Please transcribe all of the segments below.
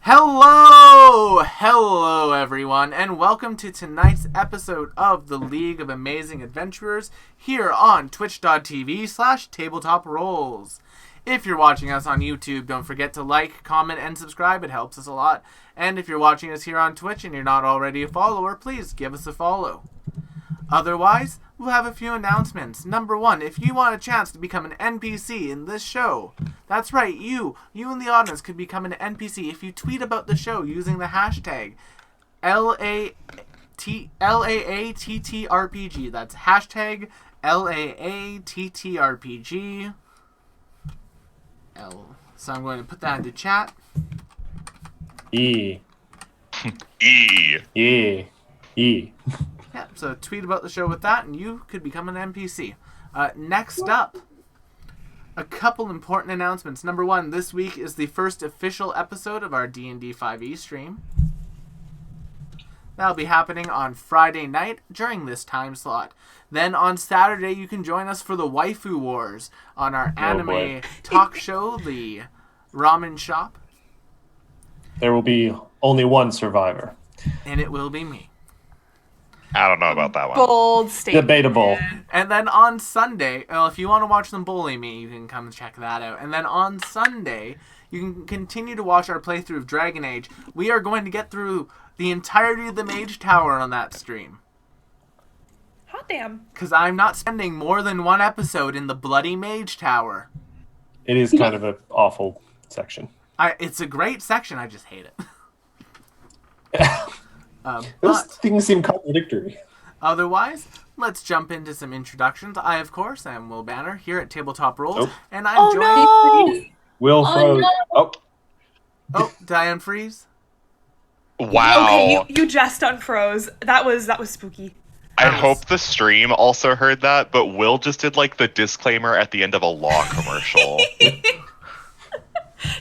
Hello everyone, and welcome to tonight's episode of the League of Amazing Adventurers here on twitch.tv/tabletop-rolls. If you're watching us on YouTube, don't forget to like, comment, and subscribe. It helps us a lot. And if you're watching us here on Twitch and you're not already a follower, please give us a follow. Otherwise, we'll have a few announcements. Number one, if you want a chance to become an NPC in this show, that's right, you in the audience could become an NPC if you tweet about the show using the hashtag LAATTRPG. That's hashtag LAATTRPG. So I'm going to put that into chat. E. Yeah, so tweet about the show with that, and you could become an NPC. Next up, a couple important announcements. Number one, this week is the first official episode of our D&D 5e stream. That'll be happening on Friday night during this time slot. Then on Saturday, you can join us for the Waifu Wars on our anime talk show, the Ramen Shop. There will be only one survivor. And it will be me. I don't know about that one. Bold statement. Debatable. And then on Sunday, if you want to watch them bully me, you can come and check that out. And then on Sunday, you can continue to watch our playthrough of Dragon Age. We are going to get through the entirety of the Mage Tower on that stream. Hot damn. Because I'm not spending more than one episode in the bloody Mage Tower. It is kind of an awful section. It's a great section, I just hate it. Those things seem contradictory. Otherwise, let's jump into some introductions. I, of course, am Will Banner here at Tabletop Rolls, and I'm joined... Will froze. No. Oh, Diane Freeze. Wow. Okay, you just unfroze. That was spooky. I hope the stream also heard that, but Will just did like the disclaimer at the end of a law commercial.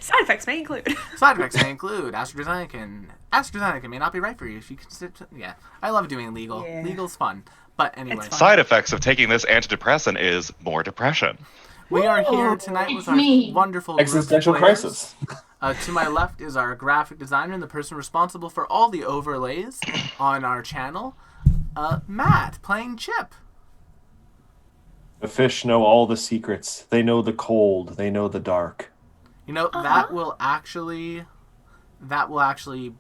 Side effects may include. Side effects may include AstraZeneca may not be right for you if you consider. Yeah, I love doing legal. Yeah. Legal's fun. But anyway. Side effects of taking this antidepressant is more depression. We are here tonight with our wonderful existential crisis. To my left is our graphic designer and the person responsible for all the overlays on our channel, Matt, playing Chip. The fish know all the secrets. They know the cold. They know the dark. You know, that will actually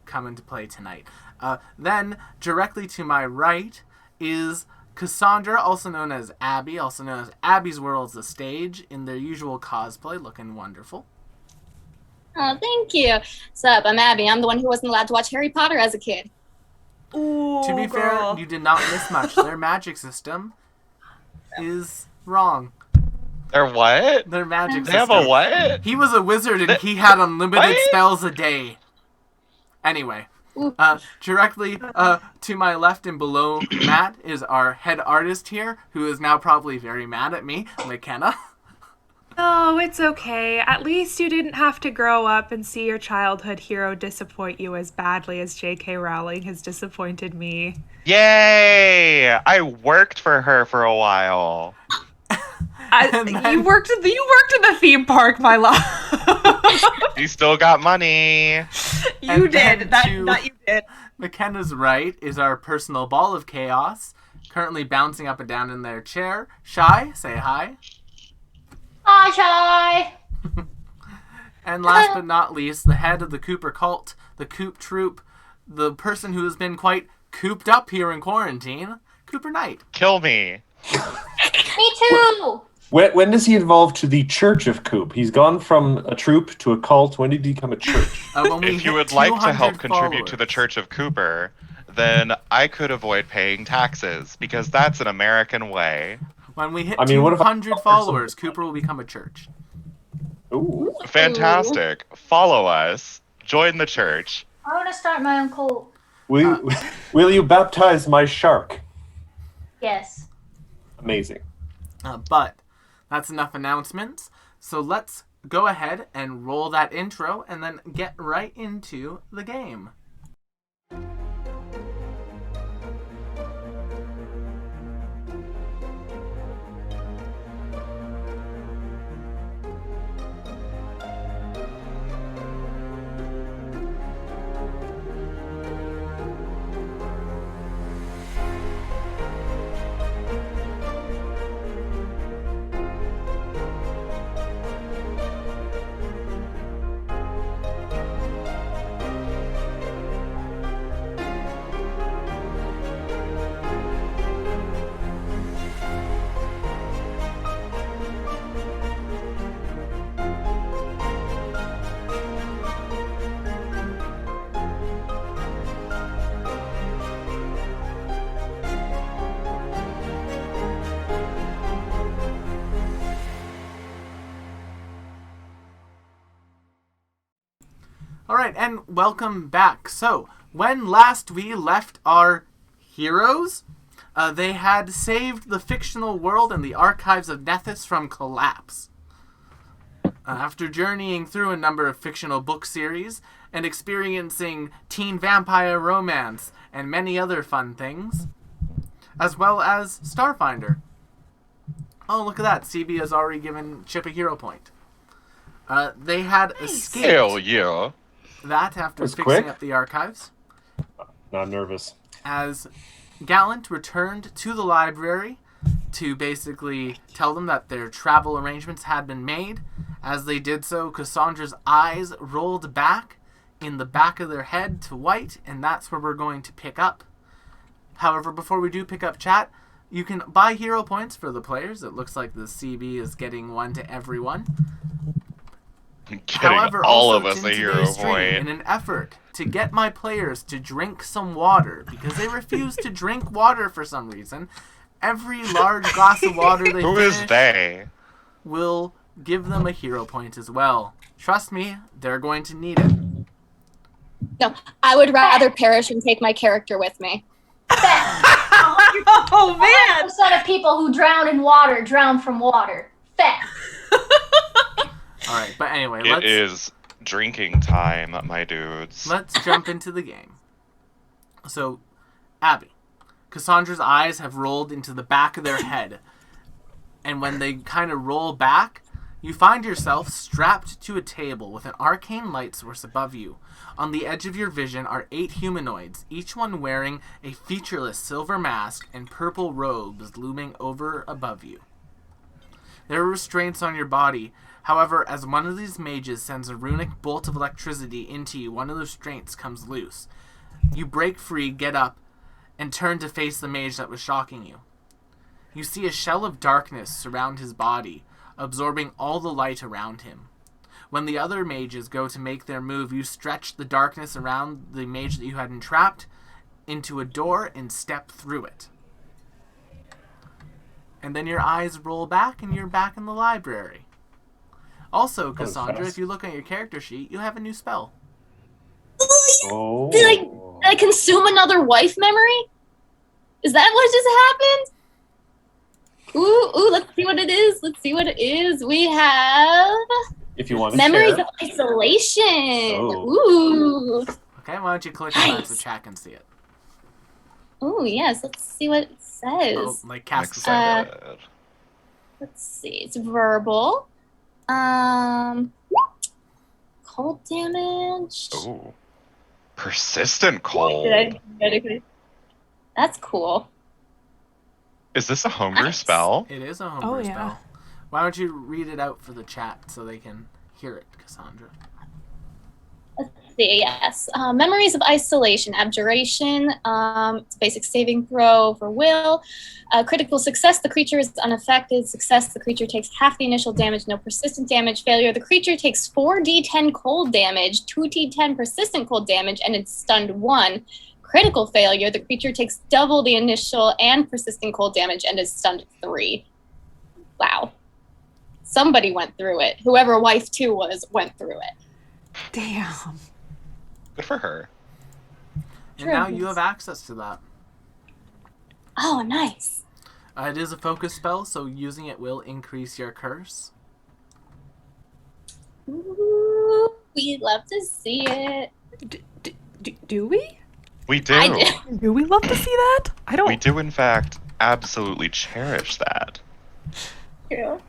come into play tonight. Then, directly to my right is Cassandra, also known as Abby, also known as Abby's World's the Stage, in their usual cosplay, looking wonderful. Oh, thank you. What's up? I'm Abby. I'm the one who wasn't allowed to watch Harry Potter as a kid. Ooh, to be fair, you did not miss much. Their magic system is wrong. Their what? Their magic system. They have a what? He was a wizard and he had unlimited spells a day. Anyway, directly to my left and below Matt is our head artist here, who is now probably very mad at me, McKenna. Oh, it's okay. At least you didn't have to grow up and see your childhood hero disappoint you as badly as J.K. Rowling has disappointed me. Yay! I worked for her for a while. You worked in the theme park, my love. You still got money. You did. That you did. McKenna's right is our personal ball of chaos, currently bouncing up and down in their chair. Shy, say hi. Hi, Shy. And last but not least, the head of the Cooper cult, the Coop Troop, the person who has been quite cooped up here in quarantine, Cooper Knight. Kill me. Me too. When does he evolve to the Church of Coop? He's gone from a troop to a cult. When did he become a church? If you would like to help contribute to the Church of Cooper, then I could avoid paying taxes, because that's an American way. When we hit 200 followers, Cooper will become a church. Ooh. Fantastic. Follow us. Join the church. I want to start my own cult. Will you baptize my shark? Yes. Amazing. But that's enough announcements. So let's go ahead and roll that intro and then get right into the game. Alright, and welcome back. So, when last we left our heroes, they had saved the fictional world and the archives of Nethys from collapse. After journeying through a number of fictional book series and experiencing teen vampire romance and many other fun things, as well as Starfinder. Oh, look at that. CB has already given Chip a hero point. They had escaped Hell yeah. that after That's fixing quick. up the archives, Now I'm nervous. as Gallant returned to the library to basically tell them that their travel arrangements had been made. As they did so, Cassandra's eyes rolled back in the back of their head to white, and that's where we're going to pick up. However, before we do pick up chat, you can buy hero points for the players. It looks like the CB is getting one to everyone. Getting However, all also of us in a hero today's stream, point. in an effort to get my players to drink some water, because they refuse to drink water for some reason, every large glass of water they Who finish is they? will give them a hero point as well. Trust me, they're going to need it. No, I would rather perish and take my character with me. Oh man! 100% of people who drown in water drown from water. Fact. Alright, but anyway, It is drinking time, my dudes. let's jump into the game. So, Abby, Cassandra's eyes have rolled into the back of their head. And when they kind of roll back, you find yourself strapped to a table with an arcane light source above you. On the edge of your vision are 8 humanoids, each one wearing a featureless silver mask and purple robes looming over above you. There are restraints on your body. However, as one of these mages sends a runic bolt of electricity into you, one of the restraints comes loose. You break free, get up, and turn to face the mage that was shocking you. You see a shell of darkness surround his body, absorbing all the light around him. When the other mages go to make their move, you stretch the darkness around the mage that you had entrapped into a door and step through it. And then your eyes roll back and you're back in the library. Also, was Cassandra, fast. if you look at your character sheet, you have a new spell. Oh. Did I consume another wife memory? Is that what just happened? Ooh, let's see what it is. Let's see what it is. We have If you want to Memories share. of Isolation. Oh. Ooh. Okay, why don't you click on that so Nice. chat can see it? Ooh, yes. Let's see what it says. Oh, like cast the I'm spell. excited. Let's see. It's verbal. Cold damage. Ooh. Persistent cold. That's cool. Is this a homebrew Nice. spell? It is a homebrew Oh, yeah. spell. Why don't you read it out for the chat so they can hear it, Cassandra? Let's see, yes. Memories of Isolation, Abjuration. It's a basic saving throw for will. Critical success, the creature is unaffected. Success, the creature takes half the initial damage, no persistent damage. Failure, the creature takes 4d10 cold damage, 2d10 persistent cold damage, and it's stunned 1. Critical failure, the creature takes double the initial and persistent cold damage and is stunned 3. Wow. Somebody went through it. Whoever wife 2 was went through it. Damn. Good for her. And now you have access to that. Oh, nice. It is a focus spell, so using it will increase your curse. Ooh, we'd love to see it. Do we? We do. I do. Do we love to see that? I don't. We do, in fact, absolutely cherish that. True.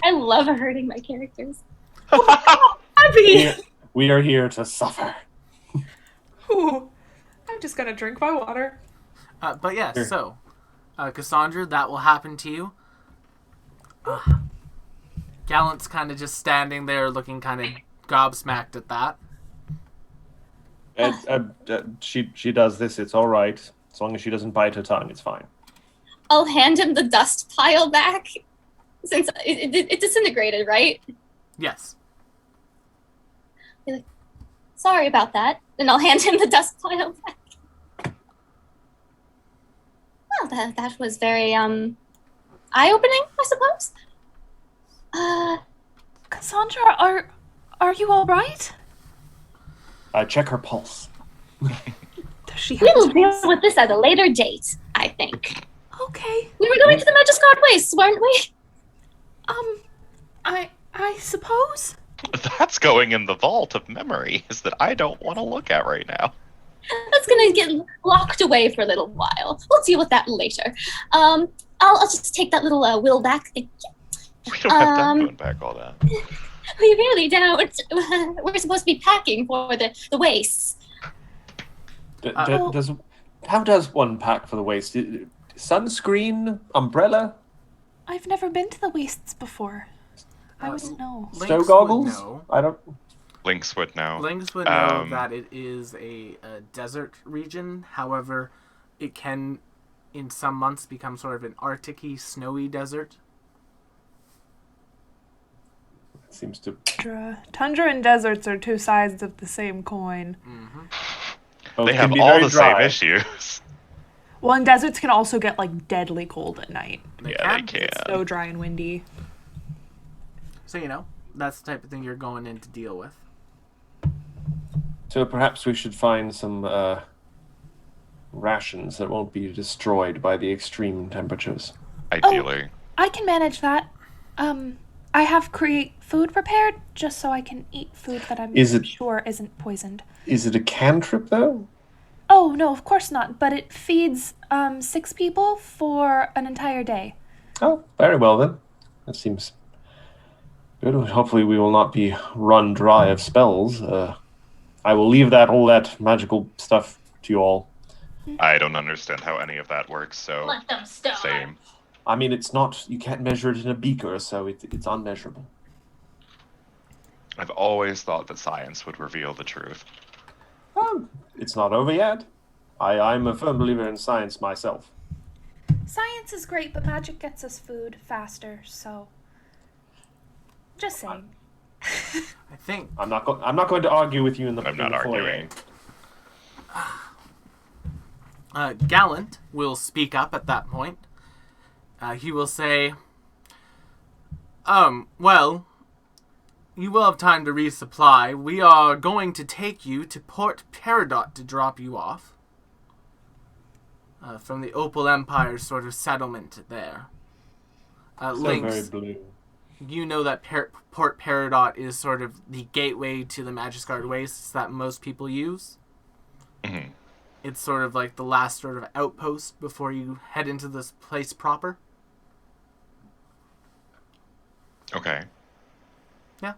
I love hurting my characters. Abby! We are here to suffer. Ooh. I'm just gonna drink my water. But yes, Here. so, Cassandra, that will happen to you. Gallant's kind of just standing there looking kind of gobsmacked at that. She does this. It's all right. As long as she doesn't bite her tongue, it's fine. I'll hand him the dust pile back. Since it disintegrated, right? Yes. Sorry about that. And I'll hand him the dust pile back. Well, that was very eye-opening, I suppose. Cassandra, are you all right? I check her pulse. Does she We have will deal pulse? with this at a later date, I think. Does she We will have deal pulse? with this at a later date, I think. Okay. We were going to the Magiscarred Wastes, weren't we? I suppose. That's going in the vault of memories that I don't want to look at right now. That's gonna get locked away for a little while. We'll deal with that later. I'll just take that little will back. Thank you. We don't have time going back all that. We really don't. We're supposed to be packing for the wastes. How does one pack for the waste? Sunscreen, umbrella, I've never been to the wastes before. I wouldn't know. snow Lynx goggles? would know. I don't. Lynx would know. Lynx would know that it is a desert region. However, it can, in some months, become sort of an Arctic-y, snowy desert. Seems to. Tundra and deserts are two sides of the same coin. Both They can have be all very the dry. same issues. Well, and deserts can also get like deadly cold at night. They can. It's so dry and windy. So, that's the type of thing you're going in to deal with. So perhaps we should find some rations that won't be destroyed by the extreme temperatures. Ideally. I can manage that. I have create food prepared just so I can eat food that I'm sure isn't poisoned. Is it a cantrip though? Oh, no, of course not. But it feeds 6 people for an entire day. Oh, very well then. That seems good. Hopefully we will not be run dry of spells. I will leave all that magical stuff to you all. I don't understand how any of that works, so Let them stop. same. I mean, it's not. You can't measure it in a beaker, so it's unmeasurable. I've always thought that science would reveal the truth. Oh, it's not over yet. I'm a firm believer in science myself. Science is great, but magic gets us food faster, so... Just saying. I think I'm not going to argue with you in the. I'm not in the foyer. arguing. Gallant will speak up at that point. He will say, well, you will have time to resupply. We are going to take you to Port Peridot to drop you off. From the Opal Empire sort of settlement there. Lynx, very blue. you know that Port Peridot is sort of the gateway to the Magiscarred Wastes that most people use. Mm-hmm. It's sort of like the last sort of outpost before you head into this place proper. Okay. Yeah.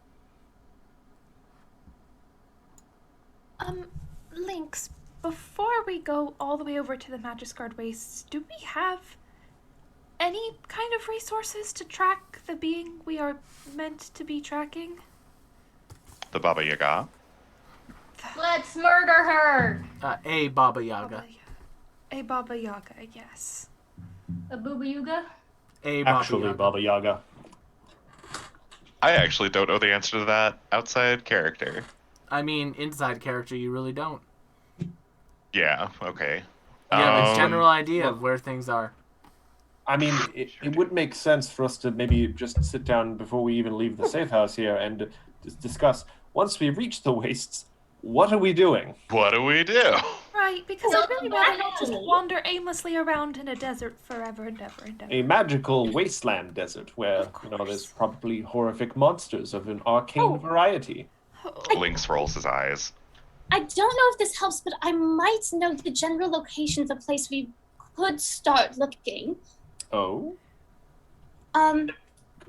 Lynx, before we go all the way over to the Magiscarred Wastes, do we have any kind of resources to track the being we are meant to be tracking? The Baba Yaga. Let's murder her. A Baba Yaga. A Baba Yaga, yes. A Booba Yuga. A Baba Actually, Yaga. Baba Yaga. I actually don't know the answer to that outside character. I mean, inside character, you really don't. Yeah, okay. You have a general idea of where things are. I mean, it would make sense for us to maybe just sit down before we even leave the safe house here and discuss. Once we reach the wastes, what are we doing? What do we do? Right, because Well, I'd really rather not just actually- wander aimlessly around in a desert forever and ever and ever. A magical wasteland desert where there's probably horrific monsters of an arcane variety. Lynx rolls his eyes. I don't know if this helps, but I might know the general location of the place we could start looking. Oh.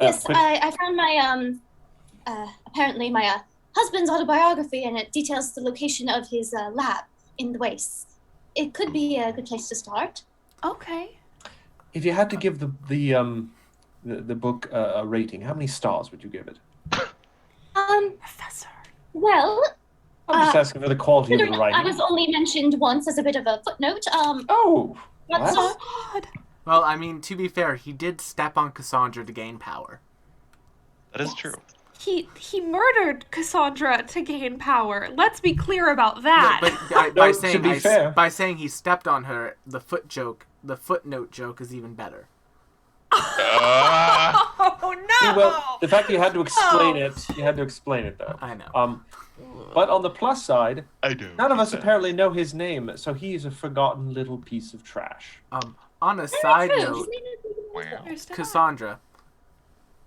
Yes, quick- I found my apparently my husband's autobiography, and it details the location of his lab in the wastes. It could be a good place to start. Okay. If you had to give the book a rating, how many stars would you give it? Professor. Well, I'm just asking for the quality of the considering I writing. was only mentioned once as a bit of a footnote. Oh, That's what? God. Well, I mean, to be fair, he did step on Cassandra to gain power. That is true. He murdered Cassandra to gain power. Let's be clear about that. But No, to be fair. by saying he stepped on her, the footnote joke is even better. Ah! Oh no! Well, the fact that you had to explain it though. I know. But on the plus side, I do. none of us apparently know his name, so he is a forgotten little piece of trash. On a side True. note, His name is Wow. Cassandra,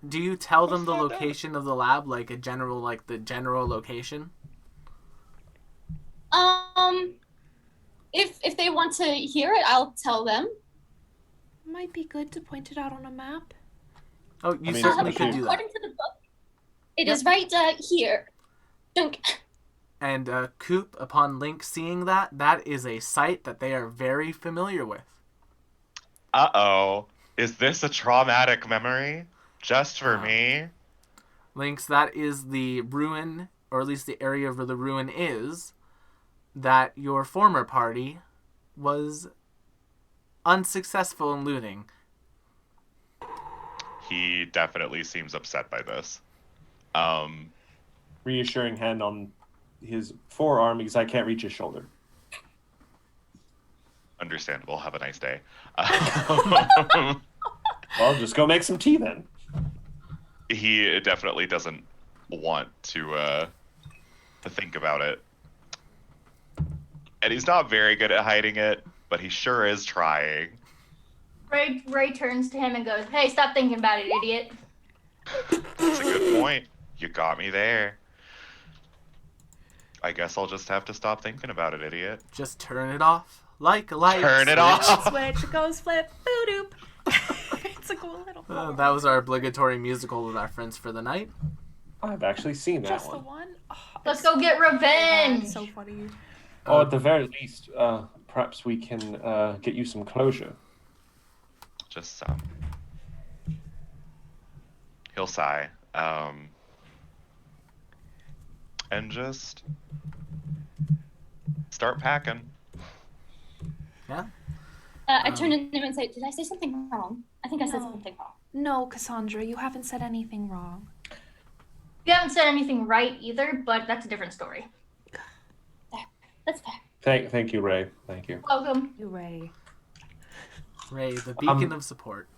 do you tell them the location of the lab, like the general location? If they want to hear it, I'll tell them. Might be good to point it out on a map. Oh, you I mean, certainly could do that. According to the book, it is right here. Don't. And Coop, upon Link seeing that is a site that they are very familiar with. Uh-oh. Is this a traumatic memory? Just for me? Lynx, that is the ruin, or at least the area where the ruin is, that your former party was unsuccessful in looting. He definitely seems upset by this. Reassuring hand on his forearm because I can't reach his shoulder. Understandable. Have a nice day. Well, just go make some tea then. He definitely doesn't want to think about it. And he's not very good at hiding it, but he sure is trying. Ray turns to him and goes, "Hey, stop thinking about it, idiot." That's a good point. You got me there. I guess I'll just have to stop thinking about it, idiot. Just turn it off. Like a light. Turn it off. Switch, it goes flip, boo-doop. It's a cool little That was our obligatory musical with our friends for the night. I've actually seen that Just one. the one? Oh, Let's go get revenge. it's so funny. Oh, at the very least, perhaps we can get you some closure. Just some. He'll sigh. And just start packing. Yeah? I turn to him and say, "Did I say something wrong? I think I said No. something wrong." No, Cassandra, you haven't said anything wrong. You haven't said anything right either, but that's a different story. That's fair. Thank you, Ray. Thank you. Welcome. You, Ray. Ray, the beacon of support.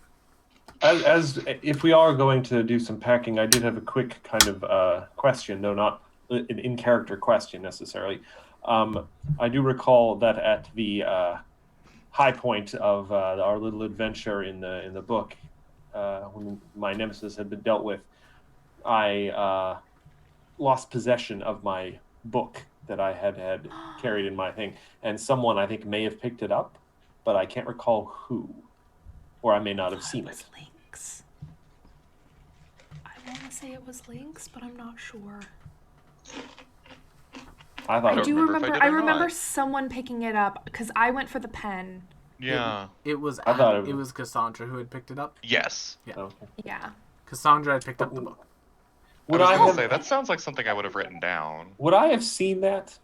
As if we are going to do some packing, I did have a quick kind of question, though not an in-character question necessarily. I do recall that at the high point of our little adventure in the book, when my nemesis had been dealt with, I lost possession of my book that I had carried in my thing, and someone I think may have picked it up, but I can't recall who, or I may not have seen it. Lynx. I want to say it was Lynx, but I'm not sure. I thought I it do was. remember if I did I or remember not. someone picking it up because I went for the pen. Yeah. It was I thought it was Cassandra who had picked it up. Yes. Okay. Yeah. Cassandra had picked up the book. Would I was I gonna have? say that sounds like something I would have written down. Would I have seen that,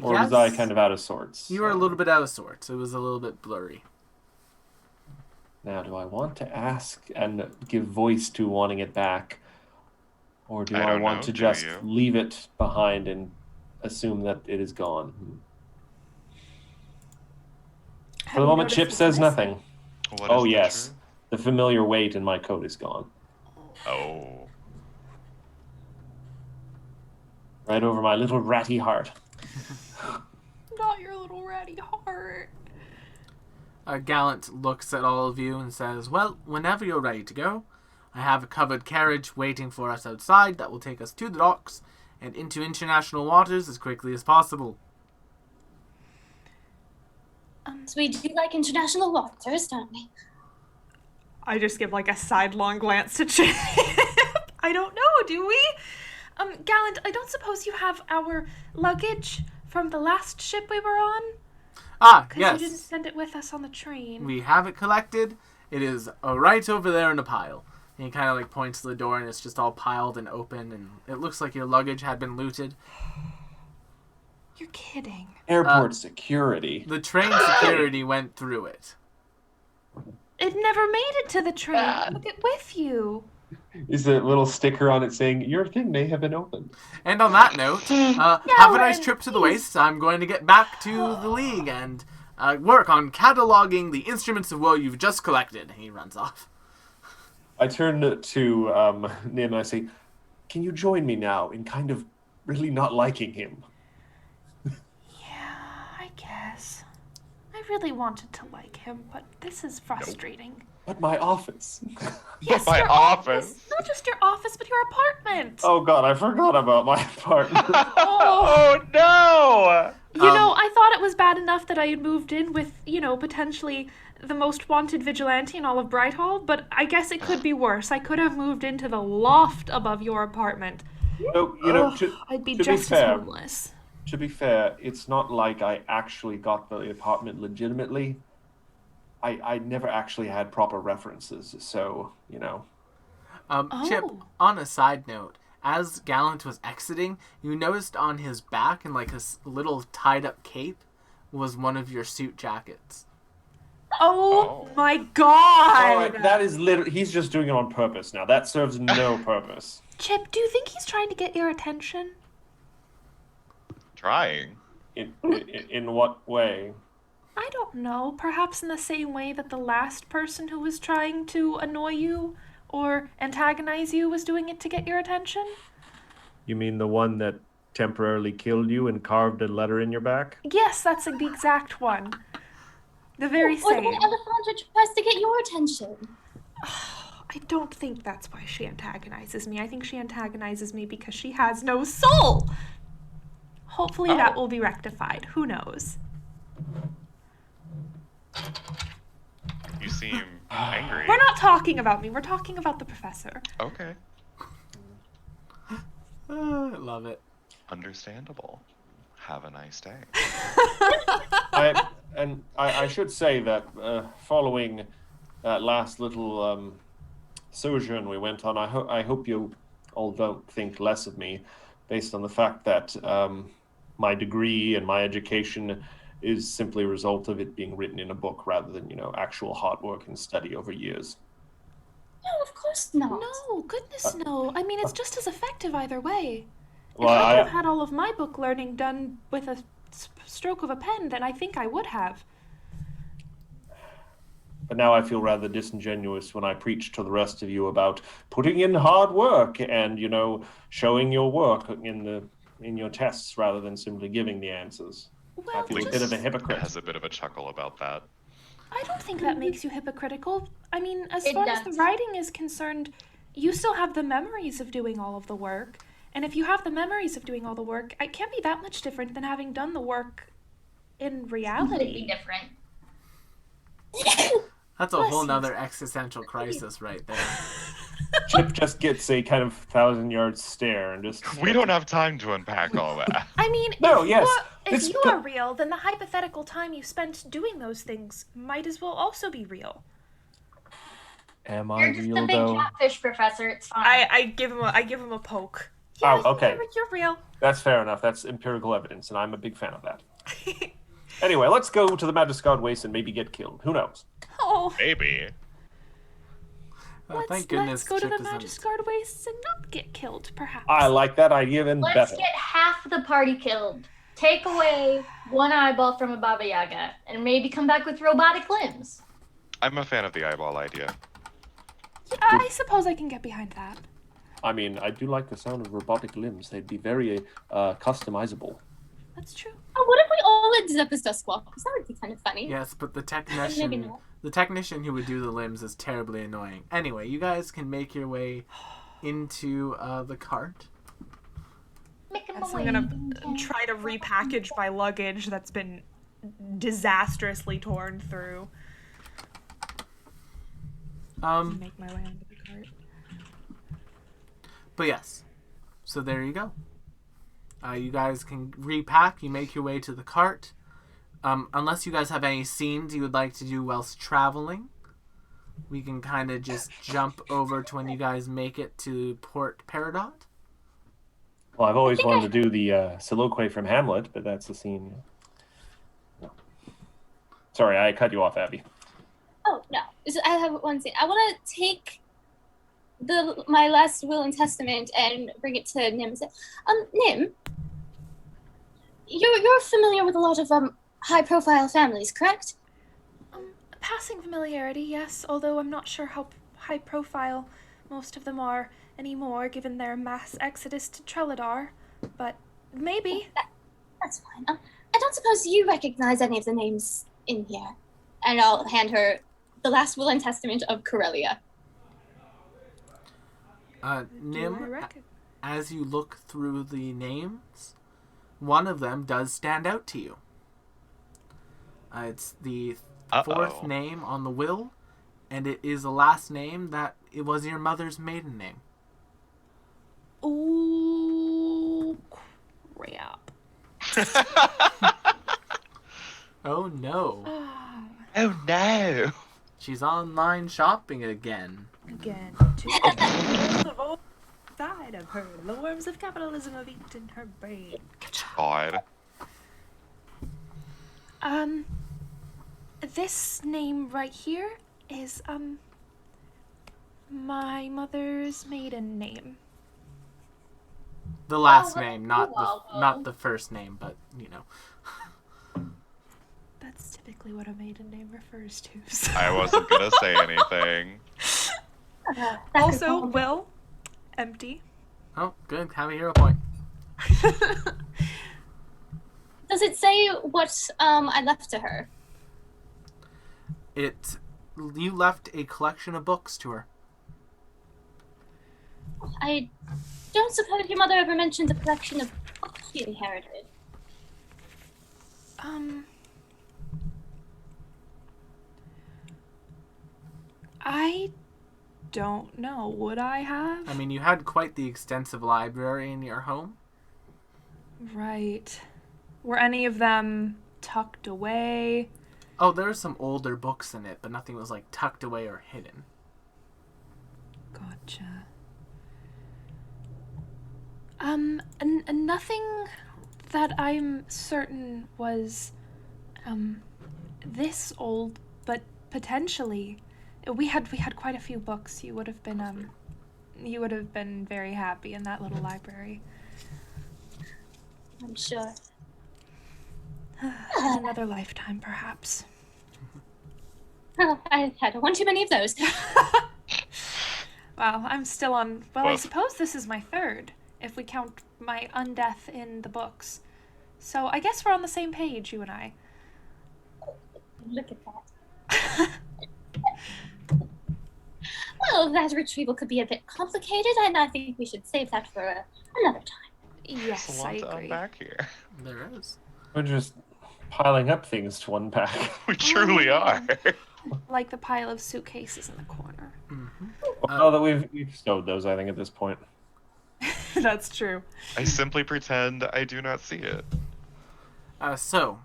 or was I kind of out of sorts? You were a little bit out of sorts. It was a little bit blurry. Now, do I want to ask and give voice to wanting it back, or do I I don't want know, to do just you? leave it behind and assume that it is gone? For the moment, Chip says nothing. What Oh is the yes, truth? the familiar weight in my coat is gone. Oh. Right over my little ratty heart. Not your little ratty heart. Gallant looks at all of you and says, "Well, whenever you're ready to go, I have a covered carriage waiting for us outside that will take us to the docks and into international waters as quickly as possible." So we do like international waters, don't we? I just give like a sidelong glance to Chip. I don't know, do we? Gallant, I don't suppose you have our luggage from the last ship we were on? Ah, Because yes. you didn't send it with us on the train. We have it collected. It is right over there in a pile. And he kind of like points to the door, and it's just all piled and open, and it looks like your luggage had been looted. You're kidding. Airport security. The train security went through it. It never made it to the train. I took it with you. Is a little sticker on it saying your thing may have been opened. And on that note, have a nice trip to the waste. I'm going to get back to the League and work on cataloging the instruments of woe you've just collected. He runs off. I turn to Nim and I say, "Can you join me now in kind of really not liking him?" Yeah, I guess. I really wanted to like him, but this is frustrating. But my office. Yes, my your office. Not just your office, but your apartment. Oh God, I forgot about my apartment. Oh no! You know, I thought it was bad enough that I had moved in with, potentially the most wanted vigilante in all of Brighthall, but I guess it could be worse. I could have moved into the loft above your apartment. So, I'd be to just be as fair, homeless. To be fair, it's not like I actually got the apartment legitimately. I never actually had proper references, so, Chip, on a side note, as Gallant was exiting, you noticed on his back in like a little tied-up cape was one of your suit jackets. Oh my God! All right, that is literally, he's just doing it on purpose now. That serves no purpose. Chip, do you think he's trying to get your attention? Trying. In what way? I don't know. Perhaps in the same way that the last person who was trying to annoy you or antagonize you was doing it to get your attention? You mean the one that temporarily killed you and carved a letter in your back? Yes, that's the exact one. The very Or same. the one Alessandra tries to get your attention. I don't think that's why she antagonizes me. I think she antagonizes me because she has no soul. Hopefully that will be rectified. Who knows? You seem angry. We're not talking about me. We're talking about the professor. Okay. I love it. Understandable. Have a nice day. I should say that following that last little sojourn we went on, I hope you all don't think less of me based on the fact that my degree and my education is simply a result of it being written in a book rather than, actual hard work and study over years. No, of course not. No, goodness no. I mean, it's just as effective either way. Well, if I could have had all of my book learning done with a stroke of a pen, then I think I would have. But now I feel rather disingenuous when I preach to the rest of you about putting in hard work and, showing your work in your tests rather than simply giving the answers. Well, I feel a bit of a hypocrite. Has a bit of a chuckle about that. I don't think that makes you hypocritical. I mean, as It far as does. the writing is concerned, you still have the memories of doing all of the work. And if you have the memories of doing all the work, it can't be that much different than having done the work in Completely reality. different. That's a whole nother existential crisis right there. Chip just gets a kind of 1,000-yard stare and just... We don't have time to unpack all that. I mean, No, if, yes. if you are real, then the hypothetical time you spent doing those things might as well also be real. Am I You're just real, a big though? catfish, Professor. It's fine. I give him a poke. Yeah, Oh, okay. You're real. That's fair enough. That's empirical evidence, and I'm a big fan of that. Anyway, let's go to the Magiscarred Waste and maybe get killed. Who knows? Oh, Maybe. Thank goodness let's go to Chip the isn't- Magiscarred Wastes and not get killed, perhaps. I like that idea even Let's better. get half the party killed. Take away one eyeball from a Baba Yaga, and maybe come back with robotic limbs. I'm a fan of the eyeball idea. Yeah, I suppose I can get behind that. I mean, I do like the sound of robotic limbs. They'd be very customizable. That's true. Oh, what if we all went Zephyr Squawk? Because that would be kind of funny. Yes, but the Maybe technician who would do the limbs is terribly annoying. Anyway, you guys can make your way into the cart. Make 'em Yes, away. I'm gonna try to repackage my luggage that's been disastrously torn through. Make my way onto the cart. But yes, so there you go. You guys can repack. You make your way to the cart. Unless you guys have any scenes you would like to do whilst traveling, we can kind of just jump over to when you guys make it to Port Peridot. Well, I've always wanted to do the soliloquy from Hamlet, but that's the scene. No. Sorry, I cut you off, Abby. Oh, no. I have one thing. I want to take my last will and testament and bring it to Nim and say, Nim, you're familiar with a lot of high-profile families, correct? Passing familiarity, yes, although I'm not sure how high profile most of them are anymore, given their mass exodus to Treladar, but maybe. That's fine. I don't suppose you recognize any of the names in here. And I'll hand her the last will and testament of Corellia. Nim, as you look through the names, one of them does stand out to you. It's the fourth name on the will, and it is a last name that it was your mother's maiden name. Ooh, crap. Oh no. Oh no. She's online shopping again. Again. Side of her. The worms of capitalism have eaten her brain. God. This name right here is, my mother's maiden name. The last name, not the first name, but, you know. That's typically what a maiden name refers to. So. I wasn't gonna say anything. Also, Will, empty. Oh, good. Have a hero point. Does it say what I left to her? You left a collection of books to her. I don't suppose your mother ever mentioned the collection of books she inherited. I don't know. Would I have? I mean, you had quite the extensive library in your home. Right. Were any of them tucked away? Oh, there are some older books in it, but nothing was, like, tucked away or hidden. Gotcha. Nothing that I'm certain was, this old, but potentially. We had quite a few books. You would have been very happy in that little library. I'm sure. In another lifetime, perhaps. Oh, I've had one too many of those. Wow, I'm still on... Well, I suppose this is my third, if we count my undeath in the books. So I guess we're on the same page, you and I. Look at that. Well, that retrieval could be a bit complicated, and I think we should save that for another time. Yes, I agree. Back here. There is. We're just piling up things to unpack. We truly are. Like the pile of suitcases in the corner. Mm-hmm. Now that we've stowed those, I think, at this point. That's true. I simply pretend I do not see it. So,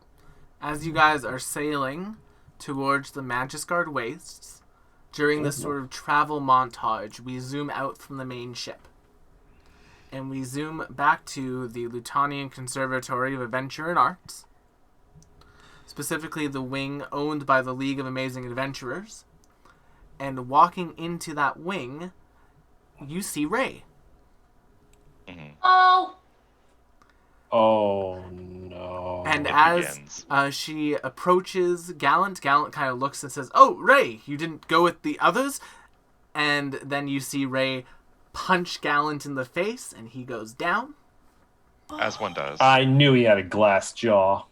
as you guys are sailing towards the Magiscarred Wastes, during this sort of travel montage, we zoom out from the main ship. And we zoom back to the Lutonian Conservatory of Adventure and Arts. Specifically the wing owned by the League of Amazing Adventurers. And walking into that wing, you see Ray. Mm-hmm. Oh no. And as she approaches Gallant kind of looks and says, "Oh, Ray, you didn't go with the others?" And then you see Ray punch Gallant in the face, and he goes down. As one does. I knew he had a glass jaw.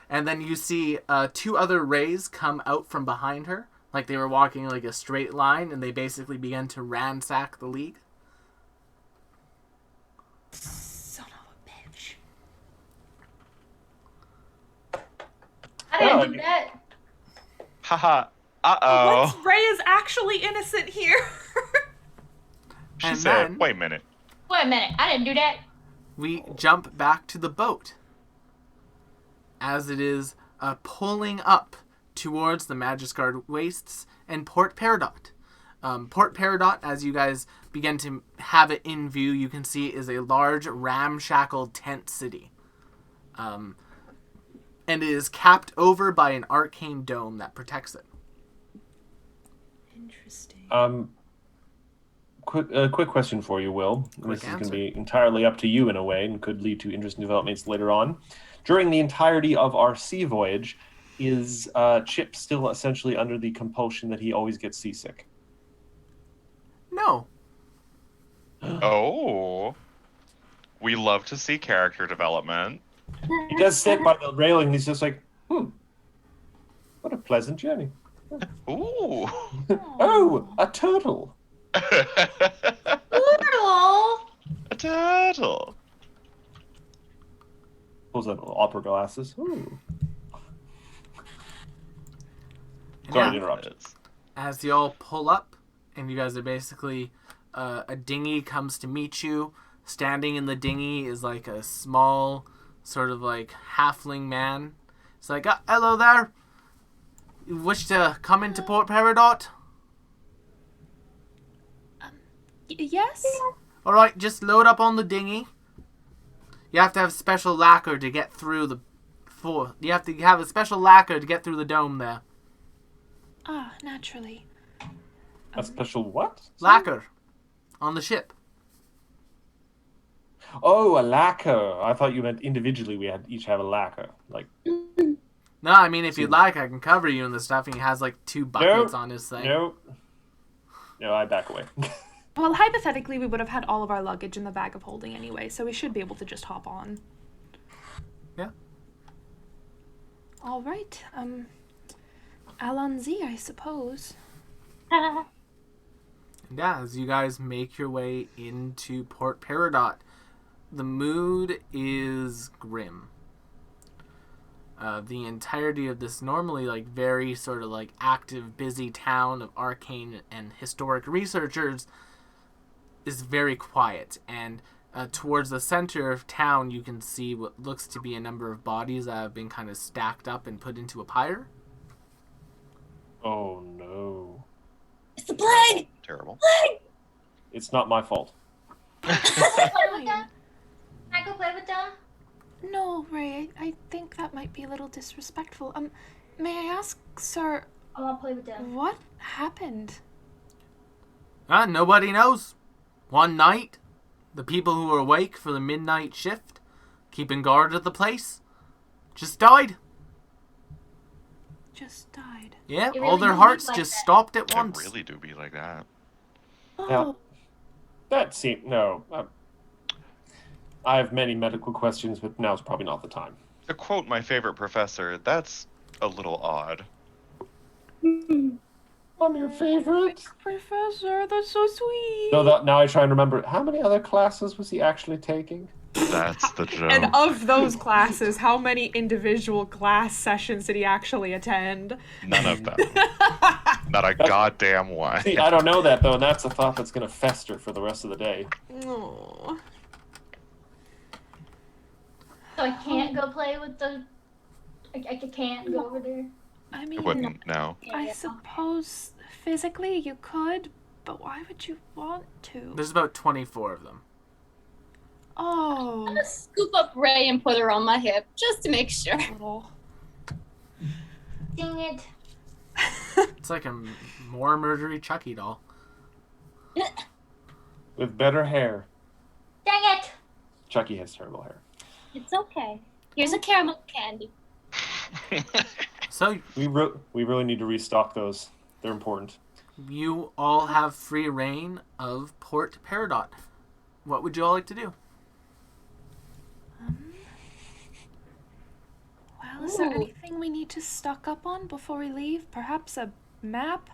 And then you see two other Rays come out from behind her, like they were walking like a straight line, and they basically began to ransack the League. Son of a bitch. I didn't do that. Haha. Uh-oh. What? Ray is actually innocent here. She And said, then- wait a minute. Wait a minute. I didn't do that. We jump back to the boat as it is pulling up towards the Magiscarred Wastes and Port Peridot. Port Peridot, as you guys begin to have it in view, you can see is a large ramshackle tent city. And it is capped over by an arcane dome that protects it. Interesting. Quick question for you, Will. Quick This is going answer. to be entirely up to you in a way and could lead to interesting developments later on. During the entirety of our sea voyage, Is Chip still essentially under the compulsion that he always gets seasick? No. Oh. We love to see character development. He does sit by the railing and he's just like, what a pleasant journey. Ooh. Oh, a turtle. Turtle. A turtle. Pulls out opera glasses. Ooh. And Sorry yeah, to interrupt. as you all pull up, and you guys are basically, a dinghy comes to meet you. Standing in the dinghy is like a small, sort of like halfling man. It's like, hello there. You wish to come into Port Peridot? Yes? Alright, just load up on the dinghy. You have to have special lacquer to get through the... You have to have a special lacquer to get through the dome there. Ah, naturally. A special what? Lacquer. On the ship. Oh, a lacquer. I thought you meant individually we had each have a lacquer. Like, No, I mean, if you'd like, I can cover you in the stuff. He has like 2 buckets on his thing. no, I back away. Well, hypothetically, we would have had all of our luggage in the bag of holding anyway, so we should be able to just hop on. Yeah. All right. Allons-y, I suppose. And yeah, as you guys make your way into Port Peridot, the mood is grim. The entirety of this normally like very sort of like active, busy town of arcane and historic researchers is very quiet. And towards the center of town, you can see what looks to be a number of bodies that have been kind of stacked up and put into a pyre. Oh no. It's the plague! Terrible. Plague! It's not my fault. Play with them? Can I go play with them? No, Ray, I think that might be a little disrespectful. May I ask, sir, I want to play with them. what happened? Nobody knows. One night, the people who were awake for the midnight shift, keeping guard at the place, just died. Just died. Yeah, It all really their does hearts look like just that. stopped at It once. really do be like that. Oh, That seemed no. I have many medical questions, but now's probably not the time. To quote my favorite professor, that's a little odd. I'm your favorite. Professor, that's so sweet. No, now I try and remember how many other classes was he actually taking. That's the joke. And of those classes, how many individual class sessions did he actually attend? None of them. Not a goddamn one. See, I don't know that though, and that's a thought that's going to fester for the rest of the day. Aww. So I can't go play with the. I can't go over there. I I mean, wouldn't, no. I suppose physically you could, but why would you want to? There's about 24 of them. Oh, I'm gonna scoop up Ray and put her on my hip just to make sure. little. Dang it. It's like a more murdery Chucky doll. With better hair. Dang it. Chucky has terrible hair. It's okay. Here's a caramel candy. So We really need to restock those. They're important. you all have free reign of Port Peridot. What would you all like to do? Well, is there Ooh. anything we need to stock up on before we leave? Perhaps a map?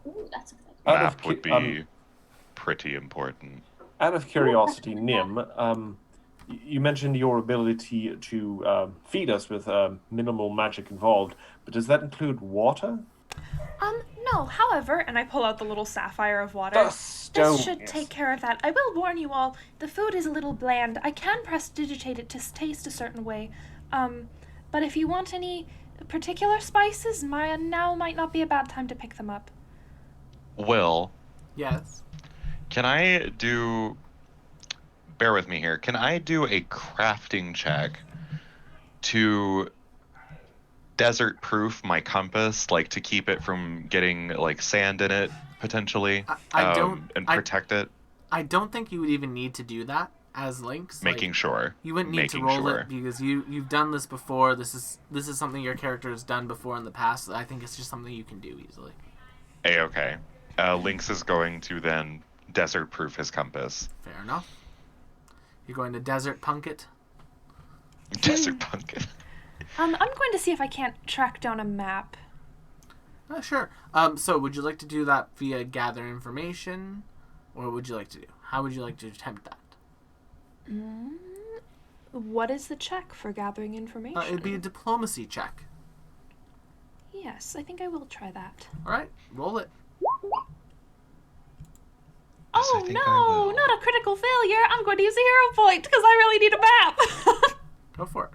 Ooh, that's exciting. Map would be pretty important. Out of curiosity, Nim, you mentioned your ability to feed us with minimal magic involved, but does that include water? No, however, and I pull out the little sapphire of water. The stone. This should take care of that. I will warn you all, the food is a little bland. I can prestidigitate it to taste a certain way. But if you want any particular spices, now might not be a bad time to pick them up. Will, Yes. can I do... Bear with me here. Can I do a crafting check to desert-proof my compass, like to keep it from getting like sand in it, potentially? I don't- And I- protect it? I don't think you would even need to do that. as Lynx. Making sure. You wouldn't need to roll it because you've done this before. This is something your character has done before in the past. So I think it's just something you can do easily. A-okay. Lynx is going to then desert-proof his compass. Fair enough. You're going to desert punk it? Desert punk it? I'm going to see if I can't track down a map. Sure. So would you like to do that via gather information? Or would you like to do? How would you like to attempt that? What is the check for gathering information? It'd be a diplomacy check. Yes, I think I will try that. Alright, roll it. Oh no, not a critical failure. I'm going to use a hero point because I really need a map. Go for it.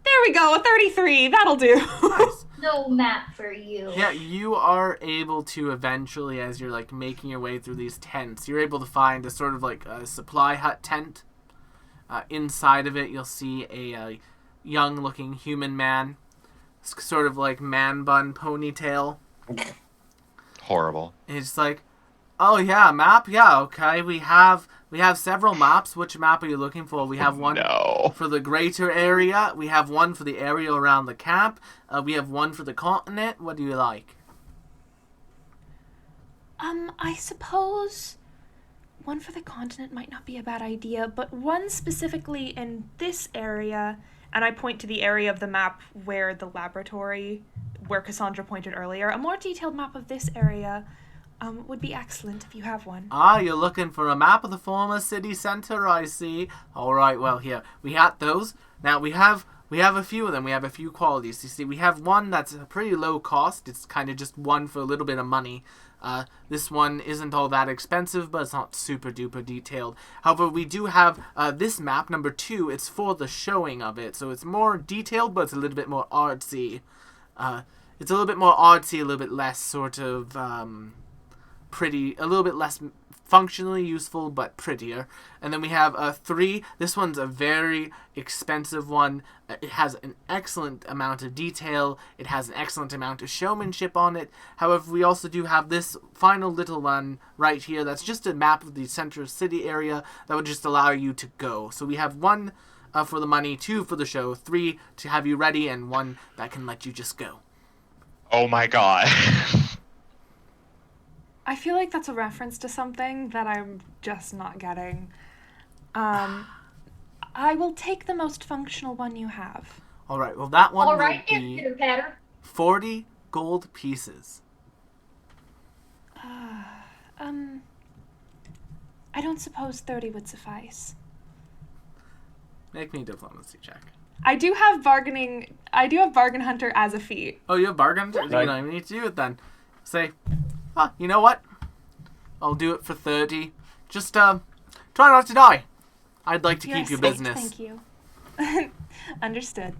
There we go, a 33. That'll do. Nice. No map for you. Yeah, you are able to eventually, as you're like making your way through these tents, you're able to find a sort of like a supply hut tent. Inside of it, you'll see a young-looking human man, sort of like man bun ponytail. Horrible. And he's like, "Oh yeah, map. Yeah, okay. We have several maps. Which map are you looking for? We have one for the greater area. We have one for the area around the camp. We have one for the continent. What do you like?" I suppose one for the continent might not be a bad idea, but one specifically in this area, and I point to the area of the map where the laboratory, where Cassandra pointed earlier, a more detailed map of this area would be excellent if you have one. Ah, you're looking for a map of the former city center, I see. All right, well, here, we had those. Now, we have a few of them. We have a few qualities. You see, we have one that's a pretty low cost. It's kind of just one for a little bit of money. This one isn't all that expensive, but it's not super duper detailed. However, we do have this map, number 2. It's for the showing of it, so it's more detailed, but it's a little bit more artsy. It's a little bit more artsy, a little bit less sort of pretty, a little bit less functionally useful, but prettier. And then we have 3. This one's a very expensive one. It has an excellent amount of detail. It has an excellent amount of showmanship on it. However, we also do have this final little one right here that's just a map of the center city area that would just allow you to go. So we have 1 for the money, 2 for the show, 3 to have you ready, and 1 that can let you just go. Oh my god. I feel like that's a reference to something that I'm just not getting. I will take the most functional one you have. All right, well, that one All will right, be Pitter-patter. 40 gold pieces. I don't suppose 30 would suffice. Make me a diplomacy check. I do have bargain hunter as a feat. Oh, you have bargain? Right. You don't even need to do it then. Say, you know what? I'll do it for 30. Just, try not to die. I'd like to keep your business. Thank you. Understood.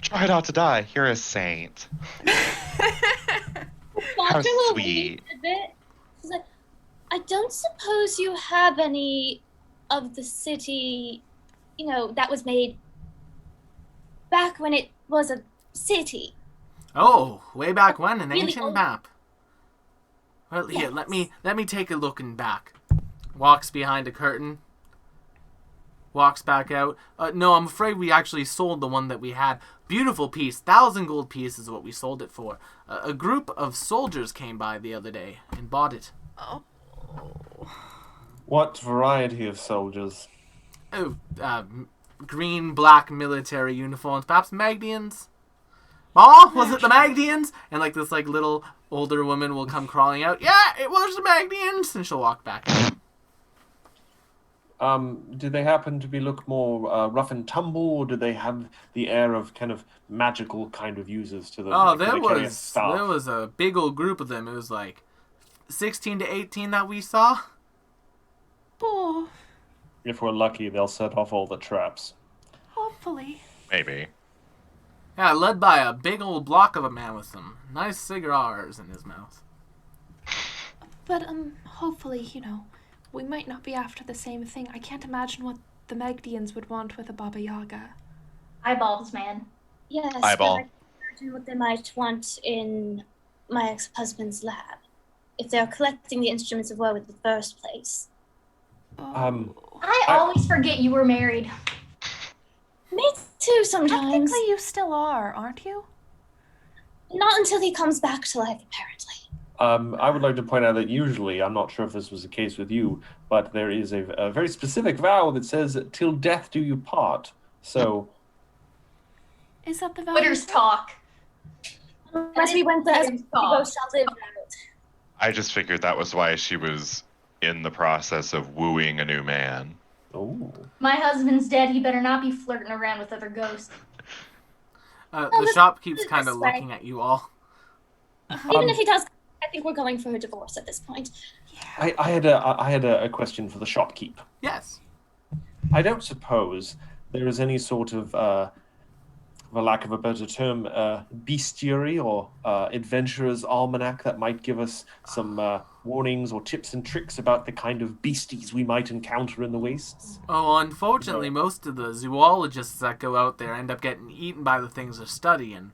Try not to die. You're a saint. How sweet. A bit. She's like, I don't suppose you have any of the city, that was made back when it was a city. Oh, way back when, an Really ancient old. map. Well, here, Yes. let me take a look in back. Walks behind a curtain. Walks back out. No, I'm afraid we actually sold the one that we had. Beautiful piece. 1,000 gold piece is what we sold it for. A group of soldiers came by the other day and bought it. Oh. What variety of soldiers? Oh, green, black military uniforms. Perhaps Magdians? Ma, was it the Magdians? And like this like little older woman will come crawling out. Yeah, it was the Magdians, and she'll walk back. Do they happen to look more rough and tumble, or do they have the air of kind of magical kind of users to them? Oh, like, do they carry a staff? there was a big old group of them. It was like 16 to 18 that we saw. Oh, If we're lucky, they'll set off all the traps. hopefully. Maybe. Yeah, led by a big old block of a man with some nice cigars in his mouth. But, hopefully, we might not be after the same thing. I can't imagine what the Magdians would want with a Baba Yaga. Eyeballs, man. Yes, Eyeball. but I can imagine what they might want in my ex-husband's lab, if they're collecting the instruments of woe in the first place. I always forget you were married. Me too, sometimes. Technically, you still are, aren't you? Not until he comes back to life, apparently. I would like to point out that usually, I'm not sure if this was the case with you, but there is a very specific vow that says, "Till death do you part." So, Is that the vow? Twitter's talk. Unless we went there, we both shall live out. I just figured that was why she was in the process of wooing a new man. oh, My husband's dead. He better not be flirting around with other ghosts. The shop keeps kind of looking at you all. Even if he does, I think we're going for a divorce at this point. I had a question for the shopkeep. Yes. I don't suppose there is any sort of, for lack of a better term, bestiary or adventurer's almanac that might give us some warnings or tips and tricks about the kind of beasties we might encounter in the wastes? Oh, unfortunately, most of the zoologists that go out there end up getting eaten by the things they're studying.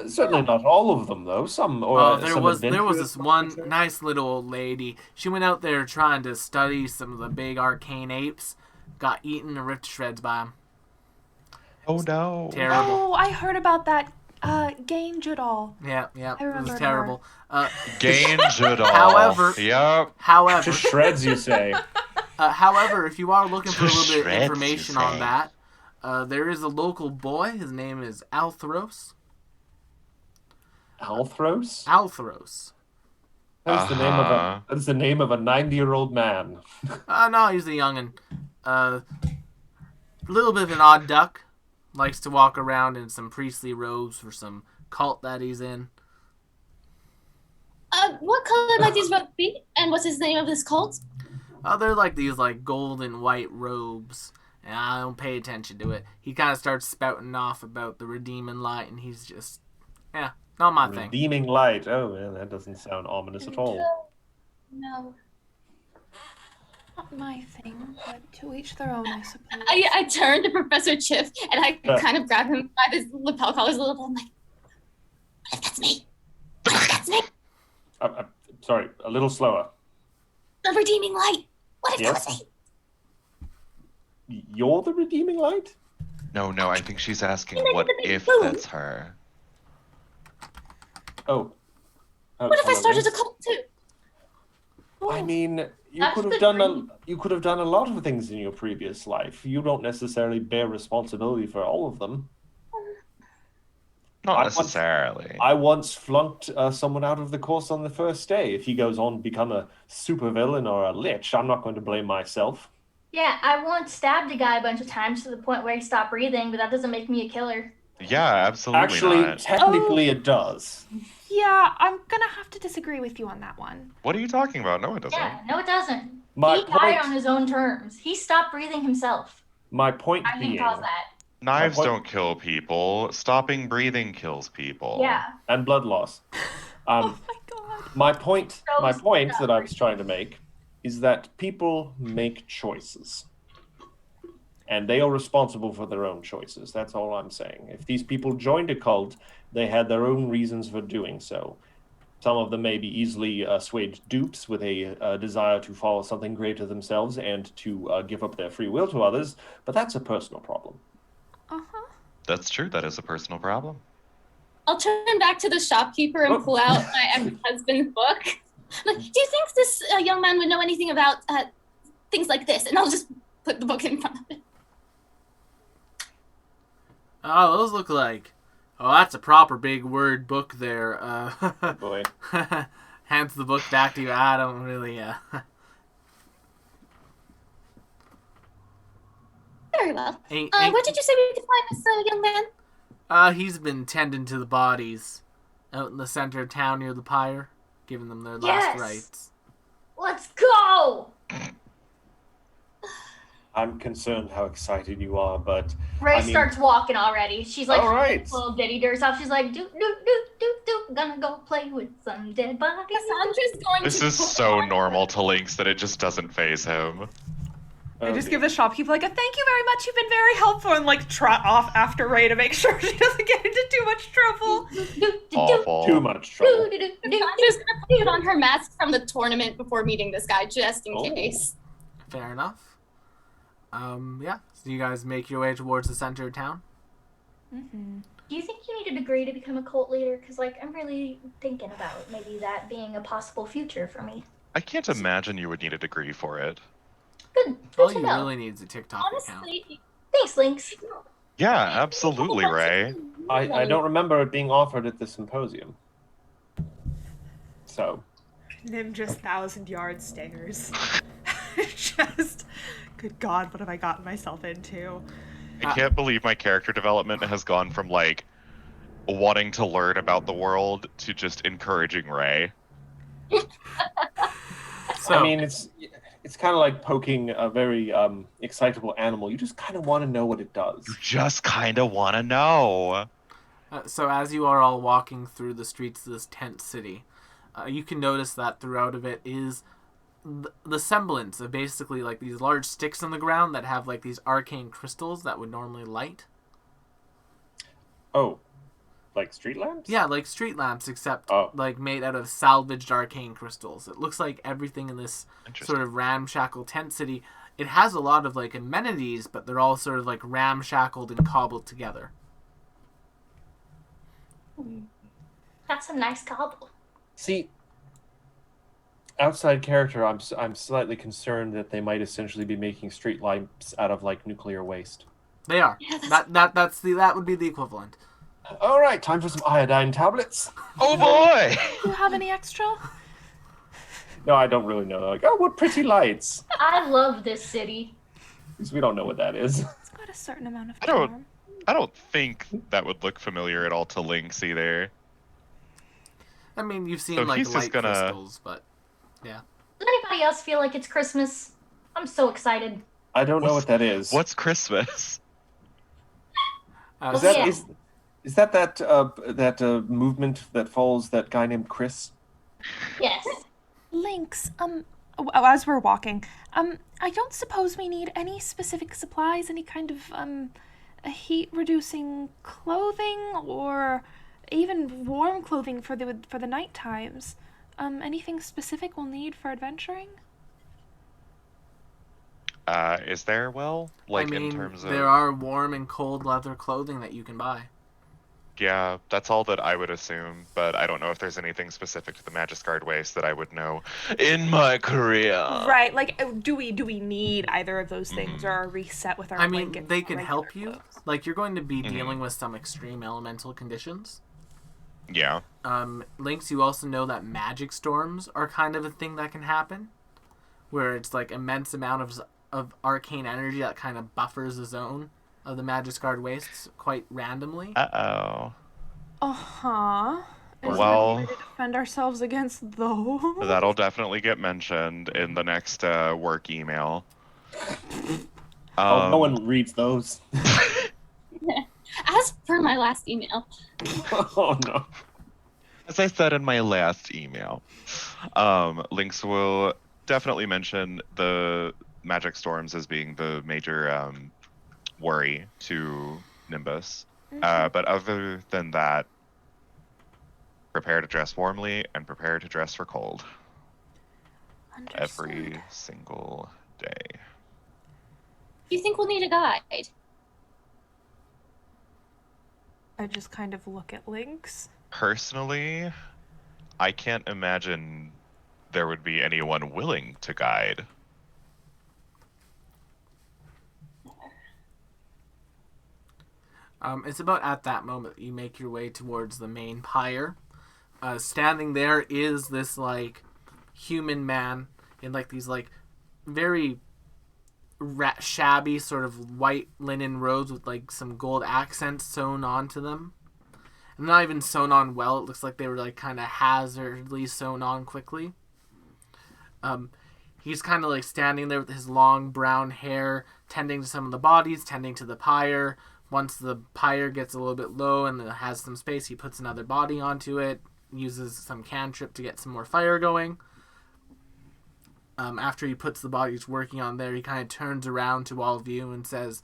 Certainly not all of them, though. Some, there was this one nice little old lady. She went out there trying to study some of the big arcane apes. Got eaten and ripped to shreds by them. Oh no. Terrible. Oh, I heard about that. Gainjadal. Yeah, I it remember was terrible. Gainjadal. However, To shreds, you say. However, if you are looking for a little bit of Shreds, information you on say. that, there is a local boy. His name is Althros. Althros? Althros. That's the name of a 90-year-old man. No, he's a youngin'. A little bit of an odd duck. Likes to walk around in some priestly robes for some cult that he's in. What color might these robes be? And what's his name of this cult? They're like these gold and white robes. And I don't pay attention to it. He kind of starts spouting off about the redeeming light, and he's just, not my thing. Redeeming light. Oh, man, that doesn't sound ominous at all. No. Not my thing, but to each their own, I suppose. I turned to Professor Chip and I kind of grabbed him by his lapel collars a little bit. I'm like, what if that's me? What if that's me? Sorry, a little slower. The redeeming light. What if that was me? You're the redeeming light? No, I think she's asking what if that's her. Oh. What if I started a cult too? I mean, you That's could the have done a lot of things in your previous life. You don't necessarily bear responsibility for all of them. Not necessarily. I once flunked someone out of the course on the first day. If he goes on to become a supervillain or a lich, I'm not going to blame myself. Yeah, I once stabbed a guy a bunch of times to the point where he stopped breathing, but that doesn't make me a killer. Yeah, absolutely Actually, not. technically it does. Yeah, I'm gonna have to disagree with you on that one. What are you talking about? No, it doesn't. Yeah, no, it doesn't. My He died on his own terms. He stopped breathing himself. My point I being, didn't cause that. Knives What- don't kill people. Stopping breathing kills people. Yeah. and blood loss. Oh my god. My point So that I was trying to make is that people make choices. And they are responsible for their own choices. That's all I'm saying. If these people joined a cult, they had their own reasons for doing so. Some of them may be easily swayed dupes with a desire to follow something greater themselves and to give up their free will to others, but that's a personal problem. Uh-huh. That's true. That is a personal problem. I'll turn back to the shopkeeper and pull out my ex-husband's book. Like, do you think this young man would know anything about things like this? And I'll just put the book in front of him. Oh, those look like... Oh, that's a proper big word book there. Boy. Hands the book back to you. I don't really... Very well. ain't, Where did you say we could find this young man? He's been tending to the bodies out in the center of town near the pyre, giving them their last Yes! rites. Let's go! I'm concerned how excited you are, but Ray I mean- starts walking already. She's like, All right. little ditty to herself. She's like, doot, doot, doot, doot, doot. Gonna go play with some dead bodies. Cassandra's going This to is put so on- normal to Lynx that it just doesn't phase him. I just dear. give the shopkeeper a thank you very much. You've been very helpful, and trot off after Ray to make sure she doesn't get into too much trouble. Doot, doot, doot, Awful. too much trouble. doot, doot, doot, doot. Cassandra's gonna put on her mask from the tournament before meeting this guy, just in Oh. case. Fair enough. Yeah. So you guys make your way towards the center of town. Mm-hmm. Do you think you need a degree to become a cult leader? Because, like, I'm really thinking about maybe that being a possible future for me. I can't imagine you would need a degree for it. Good All to you know. really need is a TikTok account. Honestly, Thanks, Lynx. Yeah, absolutely, Ray. I don't remember it being offered at the symposium. So. Nim just 1,000-yard stairs. Just, good God, what have I gotten myself into? I can't believe my character development has gone from, like, wanting to learn about the world to just encouraging Ray. So, I mean, it's kind of like poking a very excitable animal. You just kind of want to know what it does. You just kind of want to know. so as you are all walking through the streets of this tent city, you can notice that throughout of it is the semblance of basically like these large sticks on the ground that have like these arcane crystals that would normally light. Oh, like street lamps? Yeah, like street lamps, except like made out of salvaged arcane crystals. It looks like everything in this sort of ramshackle tent city. It has a lot of like amenities, but they're all sort of like ramshackled and cobbled together. That's a nice cobble. See, outside character, I'm slightly concerned that they might essentially be making street lamps out of like nuclear waste. They are. Yeah, that would be the equivalent. All right, time for some iodine tablets. Oh boy! Do you have any extra? No, I don't really know. Like, oh, what pretty lights. I love this city. Because we don't know what that is. It's got a certain amount of I don't- charm. I don't think that would look familiar at all to Lynx either. I mean, you've seen So like he's just light gonna- crystals, but yeah. Does anybody else feel like it's Christmas? I'm so excited. I don't know what that is. What's Christmas? Is that Yeah. is that movement that follows that guy named Chris? Yes. Lynx, as we're walking, I don't suppose we need any specific supplies, any kind of, heat-reducing clothing, or even warm clothing for the night times. Anything specific we'll need for adventuring? Is there, well? Like, I mean, in terms of... there are warm and cold leather clothing that you can buy. Yeah, that's all that I would assume, but I don't know if there's anything specific to the Magiscarred waste that I would know in my career. Right, like, do we need either of those things, or are we set with our I mean, blankets they and can regular help you. clothes? Like, you're going to be dealing with some extreme elemental conditions. Yeah. Lynx, you also know that magic storms are kind of a thing that can happen, where it's like immense amount of arcane energy that kind of buffers the zone of the Magiscarred wastes quite randomly. Uh-oh. Uh-huh. Is Well- there a way to defend ourselves against those? That'll definitely get mentioned in the next work email. Oh, no one reads those. as per my last email. Oh no. As I said in my last email, Lynx will definitely mention the magic storms as being the major worry to Nimbus. But other than that, prepare to dress warmly and prepare to dress for cold every Understood. single day. You think we'll need a guide? I just kind of look at Lynx. Personally, I can't imagine there would be anyone willing to guide. It's about at that moment that you make your way towards the main pyre. Standing there is this like human man in like these like very shabby sort of white linen robes with like some gold accents sewn onto them. And not even sewn on well. It looks like they were like kind of hazardly sewn on quickly. He's kind of like standing there with his long brown hair, tending to some of the bodies, tending to the pyre. Once the pyre gets a little bit low and has some space, he puts another body onto it, uses some cantrip to get some more fire going. After he puts the bodies working on there, he kind of turns around to all of you and says,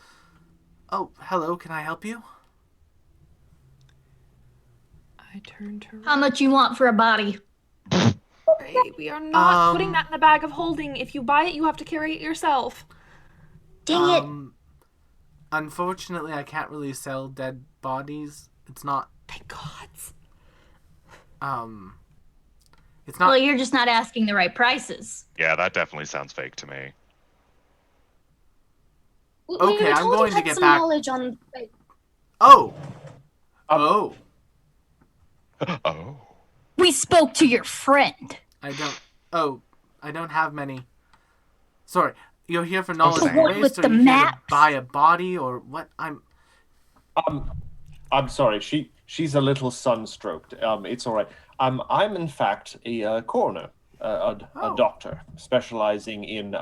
"Oh, hello, can I help you?" I turn to How much you want for a body? We are not putting that in the bag of holding. If you buy it, you have to carry it yourself. Dang Unfortunately, I can't really sell dead bodies. It's not. Thank God. It's not. Well, you're just not asking the right prices. Yeah, that definitely sounds fake to me. it. Okay, We were I'm told going you to had get some back- knowledge on. Oh. Oh. Oh. We spoke to your friend. I don't have many. Sorry, you're here for knowledge The one based, with or the you're here to maps? buy a body, or what? I'm sorry. She's a little sunstroked. It's all right. I'm in fact a coroner, a doctor specializing in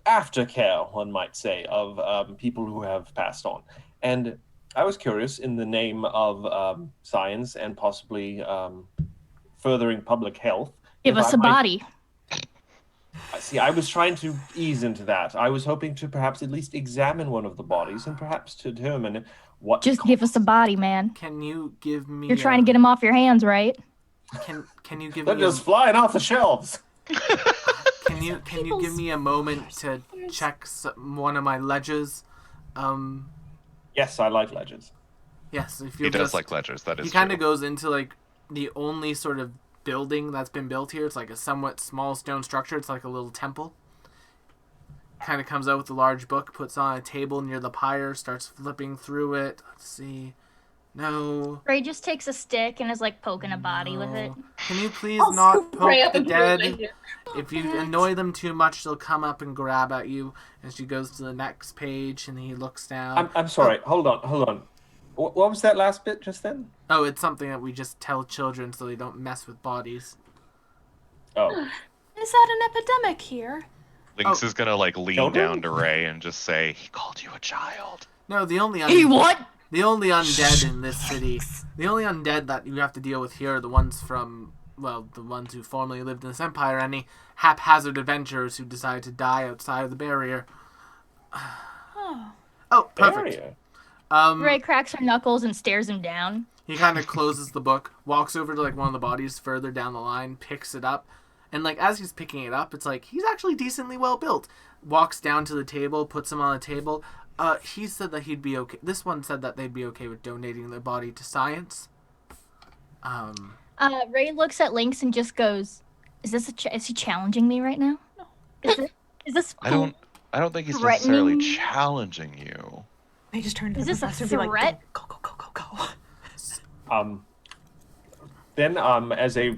aftercare, one might say, of people who have passed on. And I was curious, in the name of science and possibly furthering public health. Give if us I a might- body. See, I was trying to ease into that. I was hoping to perhaps at least examine one of the bodies and perhaps to determine what. Just give us a body, man. Can you give me? You're trying to get him off your hands, right? Can you give They're me? just flying off the shelves. Can you give me a moment to check one of my ledgers? Yes, I like legends. Yes, if He you does like ledgers. That is He kind true. of goes into like the only sort of building that's been built here. It's like a somewhat small stone structure. It's like a little temple. Kind of comes out with a large book, puts on a table near the pyre, starts flipping through it. Let's see. No. Ray just takes a stick and is like poking a body with it. Can you please I'll not scoop Ray poke up the and put it dead? right here. If you annoy them too much, they'll come up and grab at you. And she goes to the next page, and he looks down. I'm sorry. Hold on. What was that last bit just then? Oh, it's something that we just tell children so they don't mess with bodies. Oh, Is that an epidemic here? Lynx is gonna like lean Children? down to Ray and just say, "He called you a child." No, the only what? the only undead in this city, the only undead that you have to deal with here are the ones from, well, the ones who formerly lived in this empire, any haphazard adventurers who decide to die outside of the barrier. Oh, perfect. barrier. Ray cracks her knuckles and stares him down. He kind of closes the book, walks over to like one of the bodies further down the line, picks it up, and like as he's picking it up, it's like he's actually decently well built. Walks down to the table, puts him on the table. He said that he'd be okay. This one said that they'd be okay with donating their body to science. Ray looks at Lynx and just goes, "Is this is he challenging me right now? No. Is this? I don't think he's Threatening? necessarily challenging you. They just turned to Is the this a professor and be threat? like, go, go, go, go, go. Then, as a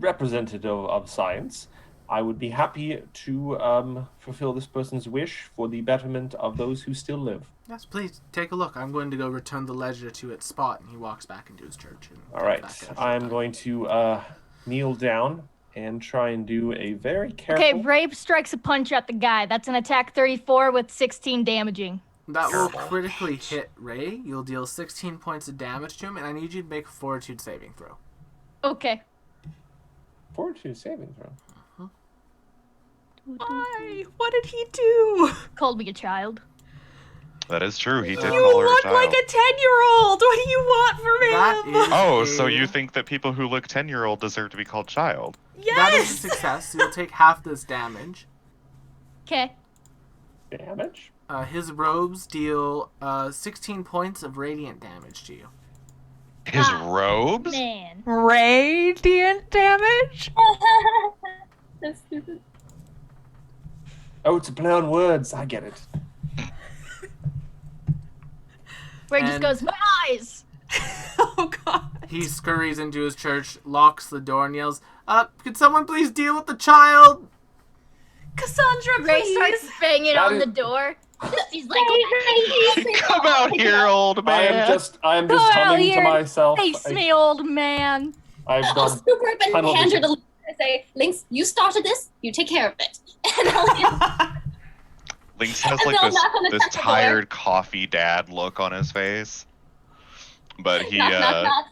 representative of science, I would be happy to fulfill this person's wish for the betterment of those who still live. Yes, please take a look. I'm going to go return the ledger to its spot, and he walks back into his church. And All right, back out. I'm going to kneel down and try and do a very careful. Okay, Ray strikes a punch at the guy. That's an attack 34 with 16 damaging. That will critically hit Ray. You'll deal 16 points of damage to him, and I need you to make a fortitude saving throw. Okay. Fortitude saving throw. Why? What did he do? Called me a child. That is true. He did You call her a look child. like a 10-year-old. What do you want from That him? is Oh, a- so you think that people who look 10-year-old deserve to be called child? That is a Yes. success. So you'll take half this damage. Okay. Damage. His robes deal 16 points of radiant damage to you. His robes? Man. Radiant damage? That's stupid. Oh, it's a play on words. I get it. Ray just And- goes, my eyes! Oh, God. He scurries into his church, locks the door, and yells, could someone please deal with the child? Cassandra, Ray please. starts banging That on is- the door. He's like, Come out here, old I am man. just Go humming out to here and myself. face me, old man. I've I'll gone. scoop her up and tunnel hand her vision. the and say, Lynx, you started this, you take care of it. And I'll Lynx has And like they'll this, knock on the this second door. tired coffee dad look on his face. But he knock, knock, knock.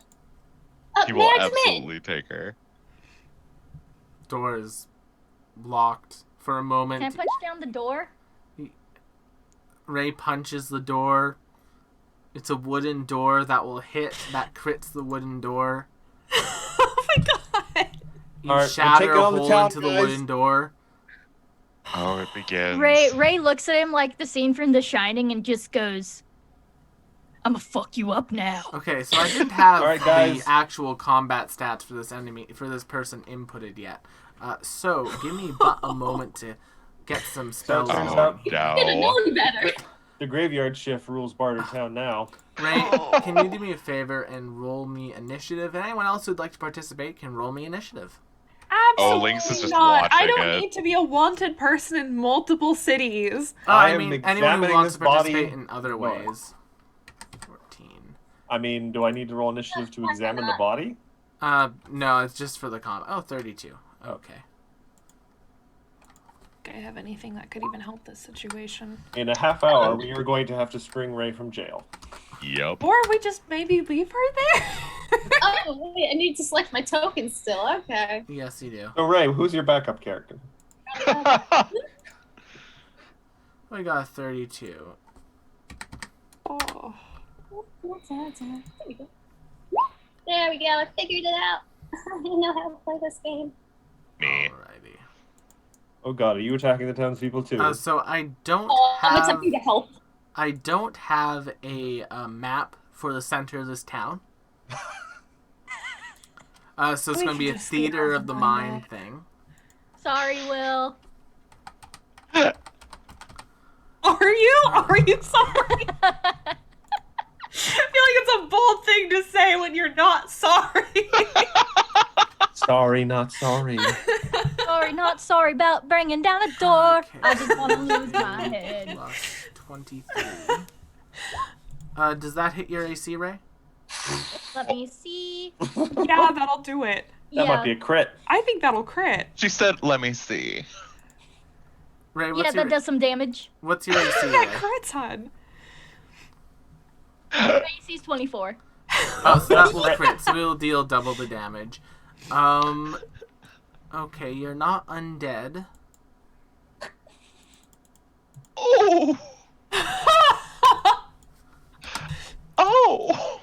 he May will I come in? absolutely take her. Door is locked for a moment. Can I punch down the door? Ray punches the door. It's a wooden door that will hit, that crits the wooden door. Oh, my God. You All right, we're shatter taking a on the hole town, into the guys. wooden door. Oh, it begins. Ray looks at him like the scene from The Shining and just goes, "I'ma fuck you up now." Okay, so I didn't have All right, the guys. actual combat stats for this person inputted yet. So give me a moment to get some spells turns going. out- Should have no. known better. The graveyard shift rules Bartertown now. Ray, can you do me a favor and roll me initiative? And anyone else who'd like to participate can roll me initiative. Absolutely Lynx is just not. I watching don't it. need to be a wanted person in multiple cities. I I am mean, anyone who examining wants this to participate body. in other ways. 14. I mean, do I need to roll initiative to examine the body? No, it's just for the combat. Oh, 32. Okay. Do I have anything that could even help this situation? In a half hour, we are going to have to spring Ray from jail. Yep. Or we just maybe leave her there? Oh, wait, I need to select my token still. Okay. Yes, you do. So, Ray, who's your backup character? We got a 32. Oh. There we go. There we go. I figured it out. I didn't know how to play this game. Me. Alrighty. Oh god, are you attacking the townspeople too? So I don't Oh, I'm have attempting to help. I don't have a map for the center of this town. So it's We going to can be a just theater get of the on mind it. thing. Sorry, Will. Are you? Are you sorry? I feel like it's a bold thing to say when you're not sorry. Sorry, not sorry. Sorry, not sorry about bringing down a door. Okay. I just want to lose my head. Plus 23. Does that hit your AC, Ray? Let me see. Yeah, that'll do it. That might be a crit. I think that'll crit. She said, "Let me see." Ray, Yeah, what's your that does some damage. what's your AC? That Ray? crits, hun. AC's 24. Oh, so that will crit. So we'll deal double the damage. Okay, you're not undead. Oh. Oh.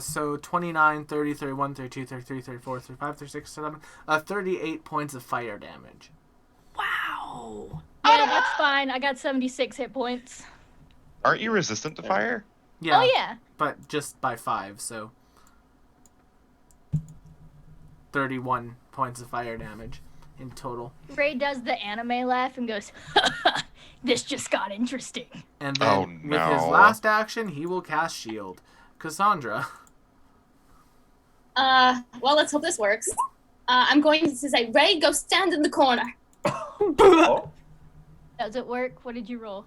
So 29, 30, 31, 32, 33, 34, 35, 36, 37, 38 points of fire damage. Wow. Yeah, that's fine. I got 76 hit points. Aren't you resistant to fire? Yeah, Oh, yeah. but just by 5, so 31 points of fire damage in total. Ray does the anime laugh and goes, "This just got interesting." And then Oh, with his no. last action, he will cast Shield. Cassandra. Well, let's hope this works. I'm going to say, Ray, go stand in the corner. Oh, Does it work? What did you roll?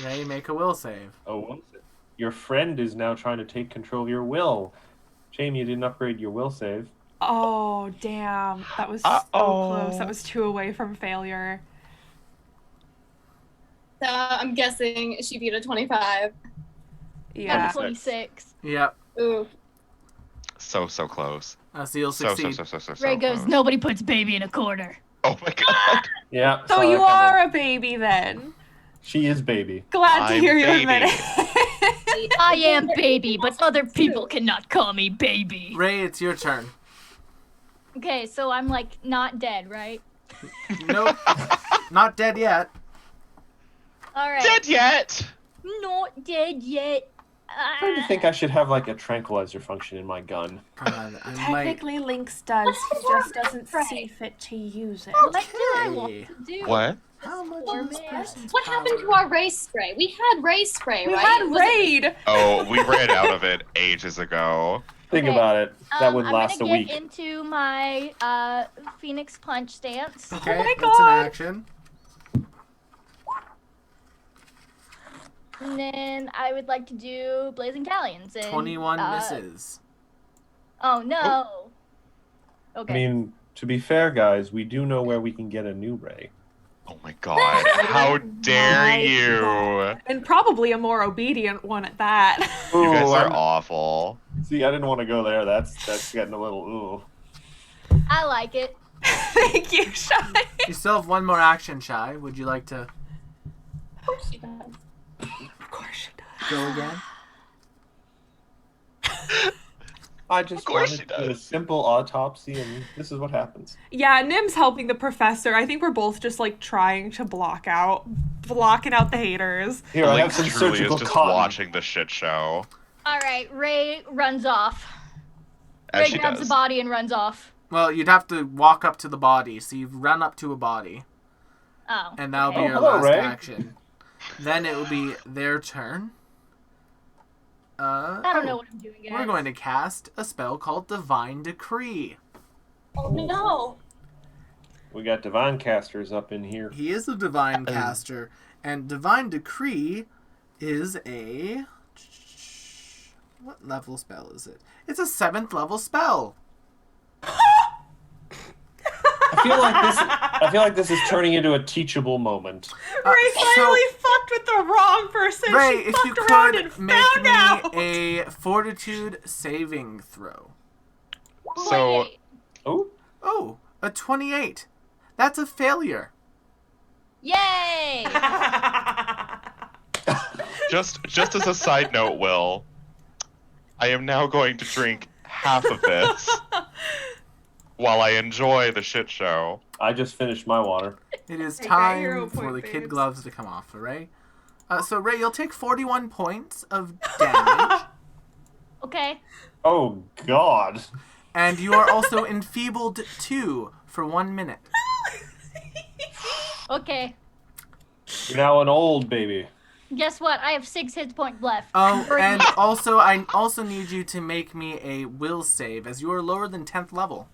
Ray, make a will save. oh, your friend is now trying to take control of your will. Shame you didn't upgrade your will save. Oh, damn. That was so close. That was 2 away from failure. So I'm guessing she beat a 25. Yeah. Got 26. Yep. Ooh. So close. So you'll So succeed. Ray goes, close. "Nobody puts baby in a corner." Oh my god. Yeah. So saw you that coming. are a baby then. She is baby. Glad to I'm hear you baby. admit it. I am baby, but other people cannot call me baby. Ray, it's your turn. Okay, so I'm like not dead, right? Nope. Not dead yet. All right. Dead yet? Not dead yet. I'm starting to think I should have like a tranquilizer function in my gun. God, I might... Technically, Lynx does. He just doesn't see fit to use it. What do I want Okay. to do? What? How much Poor is this man. person's What happened to power? our race spray? We had race spray, We right? had Was it- raid. Oh, we ran out of it ages ago. Think Okay, about it. That would I'm last a gonna week. get into my Phoenix Punch stance. Okay, my it's an God. action. And then I would like to do Blazing Galleons. And, 21 misses. Oh no. Okay. I mean, to be fair, guys, we do know where we can get a new Ray. Oh my god. How dare My you? God. And probably a more obedient one at that. You guys Ooh, are I'm- awful. See, I didn't want to go there. That's getting a little ooh. I like it. Thank you, Shy. You still have one more action, Shy. Would you like to Of course she does. Of course she does. go again? I just course wanted she to do a does. simple autopsy, and this is what happens. Yeah, Nim's helping the professor. I think we're both just like trying to blocking out the haters. Here, I have Lynx some truly surgical is just cotton. watching the shit show. All right, Ray runs off. As Ray she grabs does. the body and runs off. Well, you'd have to walk up to the body, so you've run up to a body, Oh. and that'll okay. be your hello, last Ray. action. Then it will be their turn. I don't know what I'm doing, guys. We're going to cast a spell called Divine Decree. Oh no. We got divine casters up in here. He is a divine caster, and Divine Decree is a... What level spell is it? It's a 7th level spell. I feel like this is turning into a teachable moment. Ray finally fucked with the wrong person. Ray, she if you fucked around could and make found me out. a Fortitude saving throw. So, Oh, Oh, a 28. That's a failure. Yay! just as a side note, Will, I am now going to drink half of this while I enjoy the shit show. I just finished my water. It is I got hero time for point, the kid babes. gloves to come off for Ray. So, Ray, you'll take 41 points of damage, Okay. Oh, God. and you are also enfeebled 2 for 1 minute. Okay. You're now an old baby. Guess what? I have 6 hit points left. Oh, Bring and it. also, I also need you to make me a will save, as you are lower than 10th level.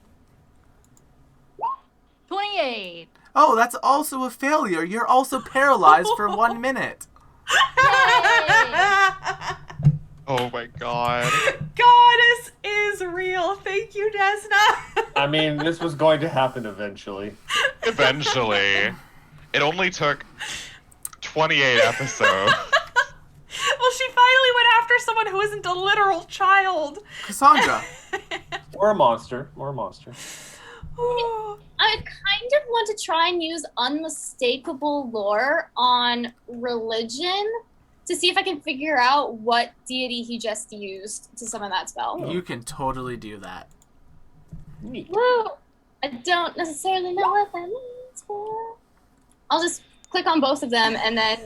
28. Oh, that's also a failure. You're also paralyzed for 1 minute. Yay! Oh my god. Goddess is real. Thank you, Desna. I mean, this was going to happen eventually. Eventually. It only took 28 episodes. Well, she finally went after someone who isn't a literal child. Cassandra. Or a monster. Or a monster. I kind of want to try and use unmistakable lore on religion to see if I can figure out what deity he just used to summon that spell. You can totally do that. Neat. Woo! I don't necessarily know what that means, but I'll just click on both of them and then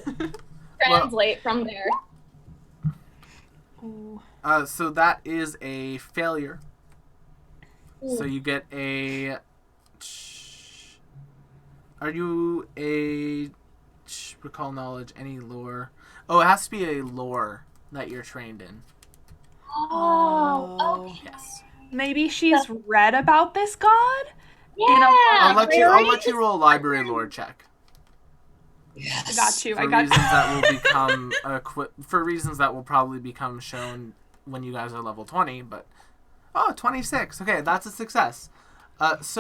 translate from there. Ooh. So that is a failure. So Ooh. you get a... Are you a... Recall knowledge, any lore? Oh, it has to be a lore that you're trained in. Oh, okay. Yes. Maybe she's read about this god? Yeah. I'll let you roll a library lore check. I got you. For I got reasons that will become for reasons that will probably become shown when you guys are level 20, but 26. Okay, that's a success. This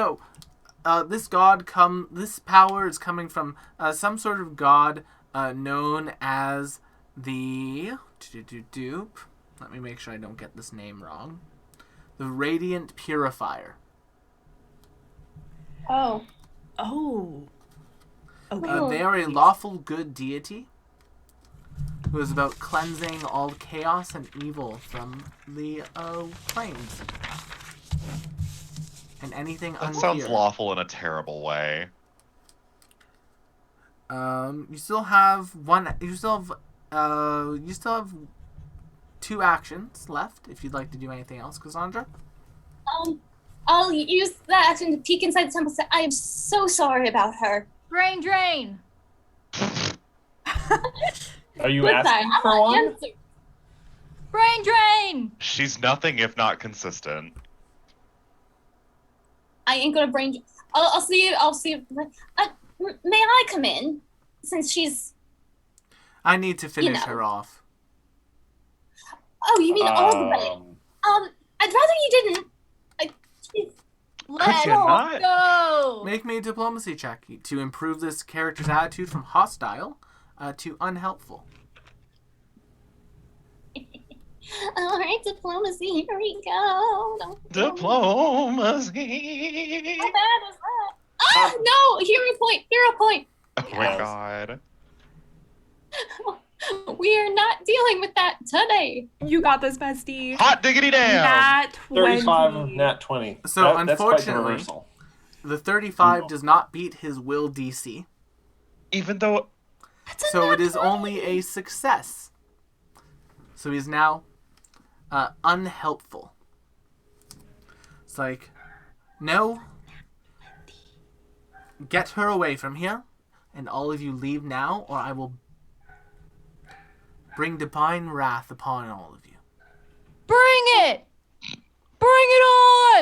power is coming from some sort of god known as the let me make sure I don't get this name wrong. The Radiant Purifier. Oh. Oh. Okay. They are a lawful good deity who is about cleansing all chaos and evil from the planes and anything That sounds unpure. lawful in a terrible way. You still have one. You still have 2 actions left. If you'd like to do anything else, Cassandra. I'll use that action to peek inside the temple. I am so sorry about her. Brain drain. Are you What's that? asking I for want one? answer. Brain drain. She's nothing if not consistent. I ain't gonna brain. I'll see. May I come in? Since she's. I need to finish know. her off. Oh, you mean all the way? I'd rather you didn't. Let's you not? go. Make me a diplomacy check to improve this character's attitude from hostile to unhelpful. All right, diplomacy. Here we go. Diplomacy. How bad is that? Ah, no! Hero point. Oh my god. We are not dealing with that today. You got this, bestie. Hot diggity damn! Nat 20. 35, nat 20. So, That's quite the unfortunately- reversal. The 35 does not beat his will DC. Even though So it is only a success. So he's now unhelpful. It's like, no. Get her away from here, and all of you leave now, or I will bring divine wrath upon all of you. Bring it! Bring it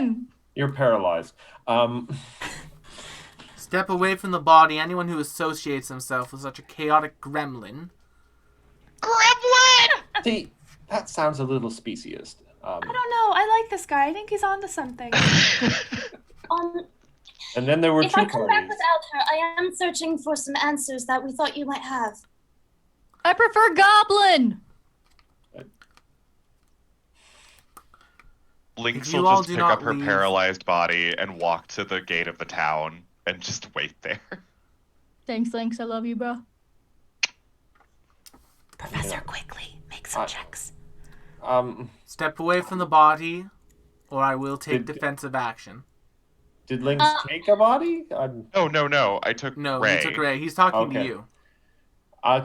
on! You're paralyzed. Step away from the body. Anyone who associates himself with such a chaotic gremlin. Gremlin! See, that sounds a little speciest. I don't know. I like this guy. I think he's onto something. And then there were If two I come back parties. without her, I am searching for some answers that we thought you might have. I prefer Goblin! Lynx If you will all just do pick not up her leave- paralyzed body and walk to the gate of the town and just wait there. Thanks, Lynx. I love you, bro. Professor, quickly, make some checks. Step away from the body, or I will take defensive action. Did Lynx take a body? Oh, no. I took No, Ray. he took Ray. He's talking to Okay. you.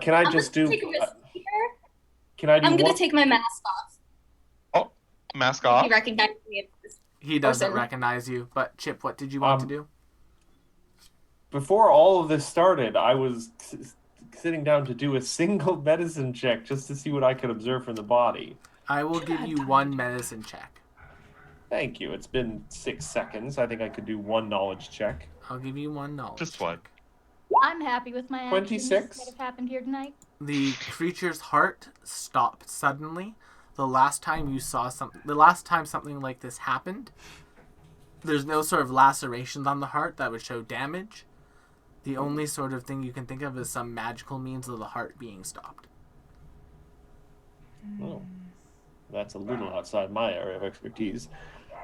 Can I I'm just gonna do? take a risk here. Can I do? I'm gonna one- take my mask off. Mask He off. recognized me. He doesn't Person. recognize you. But, Chip, what did you want to do? Before all of this started, I was sitting down to do a single medicine check just to see what I could observe from the body. I will give you one medicine check. Thank you. It's been 6 seconds. I think I could do one knowledge check. I'll give you one knowledge. Just one. I'm happy with my actions 26. that have happened here tonight. The creature's heart stopped suddenly. The last time something like this happened, there's no sort of lacerations on the heart that would show damage. The only sort of thing you can think of is some magical means of the heart being stopped. Oh, that's a little outside my area of expertise.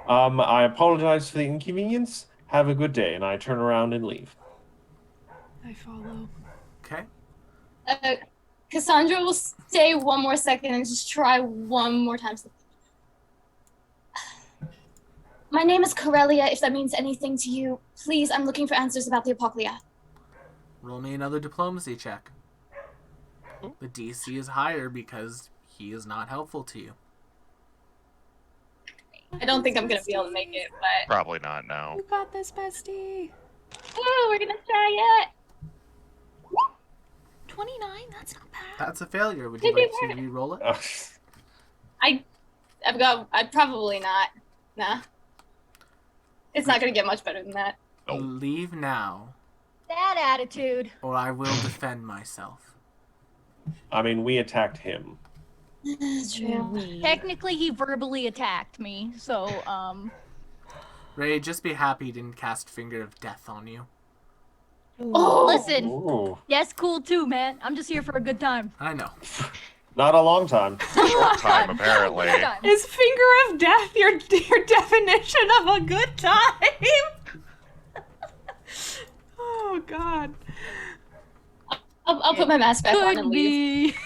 I apologize for the inconvenience. Have a good day, and I turn around and leave. I follow. Okay? Cassandra will stay one more second and just try one more time. My name is Corellia, if that means anything to you. Please, I'm looking for answers about the Apoclia. Roll me another diplomacy check. The DC is higher because he is not helpful to you. I don't think I'm gonna be able to make it, but Probably not, no. You got this, bestie. we're gonna try it. 29? That's not bad. That's a failure. Would you Maybe like to re-roll it? I'd probably not. Nah. It's not gonna get much better than that. Nope. Leave now, That attitude. or I will defend myself. I mean, we attacked him. True. Technically, he verbally attacked me, so, Ray, just be happy he didn't cast Finger of Death on you. Oh, listen. Ooh, That's cool too, man. I'm just here for a good time. I know. not a long time. Short time, apparently. Good time. Is Finger of Death your definition of a good time? Oh, God. I'll put my mask back on Could and leave. be.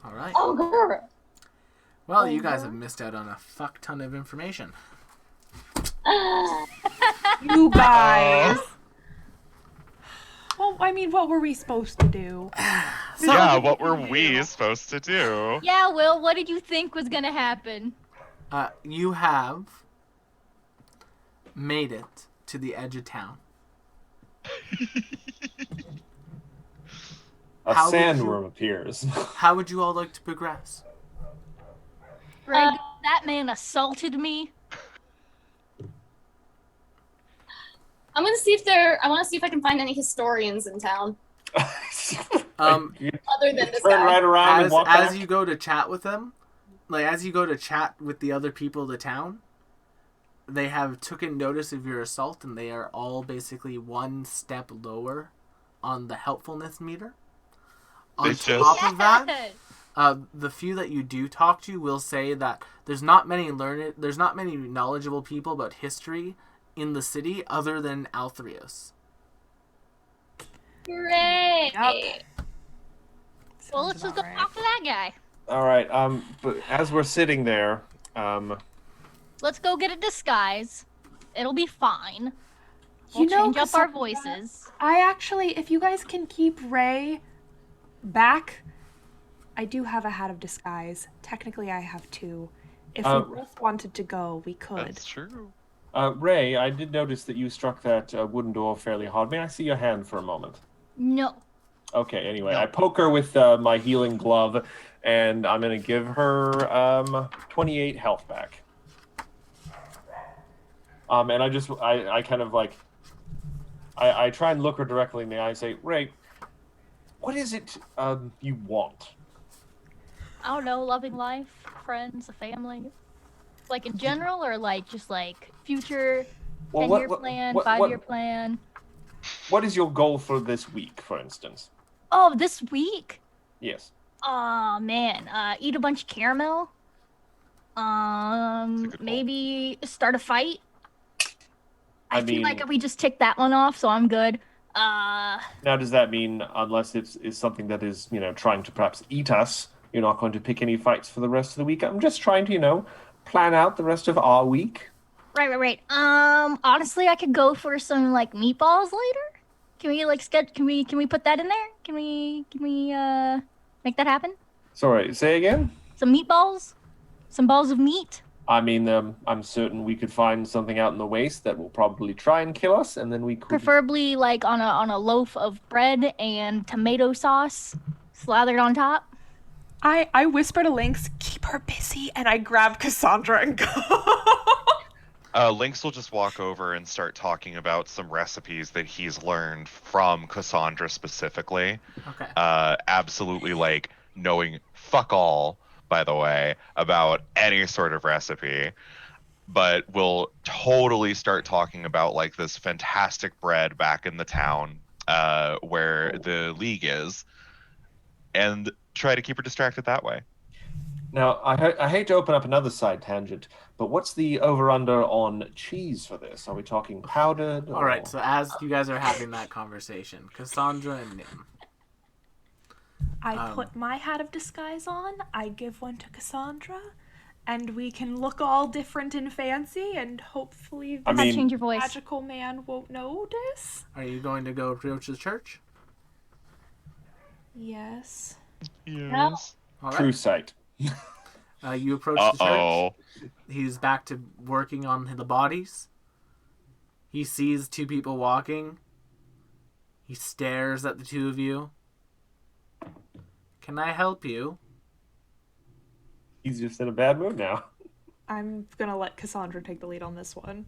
All right. Oh, girl. Well, you guys have missed out on a fuck ton of information. You guys. Well, I mean, what were we supposed to do? Yeah, what were we supposed to do? Yeah, Will, what did you think was gonna happen? You have made it to the edge of town. A How would sand you- room appears. How would you all like to progress? Greg, that man assaulted me. I'm gonna see if I want to see if I can find any historians in town You other than this turn guy. right around and walk As back. you go to chat with them, as you go to chat with the other people of the town, they have taken notice of your assault, and they are all basically one step lower on the helpfulness meter. On They top of that, Yes. the few that you do talk to will say that there's not many knowledgeable people about history in the city other than Althrios. Great. Yep. Well, let's just go talk to that guy. All right. But as we're sitting there, Let's go get a disguise. It'll be fine. We'll You know, change up our Cassandra, voices. I actually, if you guys can keep Ray back, I do have a hat of disguise. Technically, I have two. If we both wanted to go, we could. That's true. Ray, I did notice that you struck that wooden door fairly hard. May I see your hand for a moment? No. Okay, anyway, No. I poke her with my healing glove, and I'm going to give her 28 health back. And I kind of like, I try and look her directly in the eye and say, Ray, what is it you want? I don't know, loving life, friends, a family. Like in general, or like just like future 10-year plan, 5-year plan? What is your goal for this week, for instance? Oh, this week? Yes. Oh man, eat a bunch of caramel. Maybe start a fight. I feel like if we just tick that one off, so I'm good. Now, does that mean unless it's something that is, trying to perhaps eat us, you're not going to pick any fights for the rest of the week? I'm just trying to, plan out the rest of our week. Right. Honestly, I could go for some like meatballs later. Can we like Can we put that in there? Can we make that happen? Sorry, say again? Some meatballs, some balls of meat. I mean, I'm certain we could find something out in the waste that will probably try and kill us, and then we could... Preferably like on a loaf of bread and tomato sauce slathered on top. I whisper to Lynx, keep her busy, and I grab Cassandra and go. Lynx will just walk over and start talking about some recipes that he's learned from Cassandra specifically. Okay. Absolutely, like, knowing fuck all, by the way, about any sort of recipe. But we'll totally start talking about, like, this fantastic bread back in the town where the league is, and try to keep her distracted that way. Now, I hate to open up another side tangent, but what's the over-under on cheese for this? Are we talking powdered? Or... All right, so as you guys are having that conversation, Cassandra and Nim. I put my hat of disguise on, I give one to Cassandra, and we can look all different and fancy, and hopefully this change your voice. magical man won't notice. Are you going to go approach the church? Yes. Yes. All right. True sight. You approach the church. He's back to working on the bodies. He sees two people walking. He stares at the two of you. Can I help you? He's just in a bad mood now. I'm gonna let Cassandra take the lead on this one.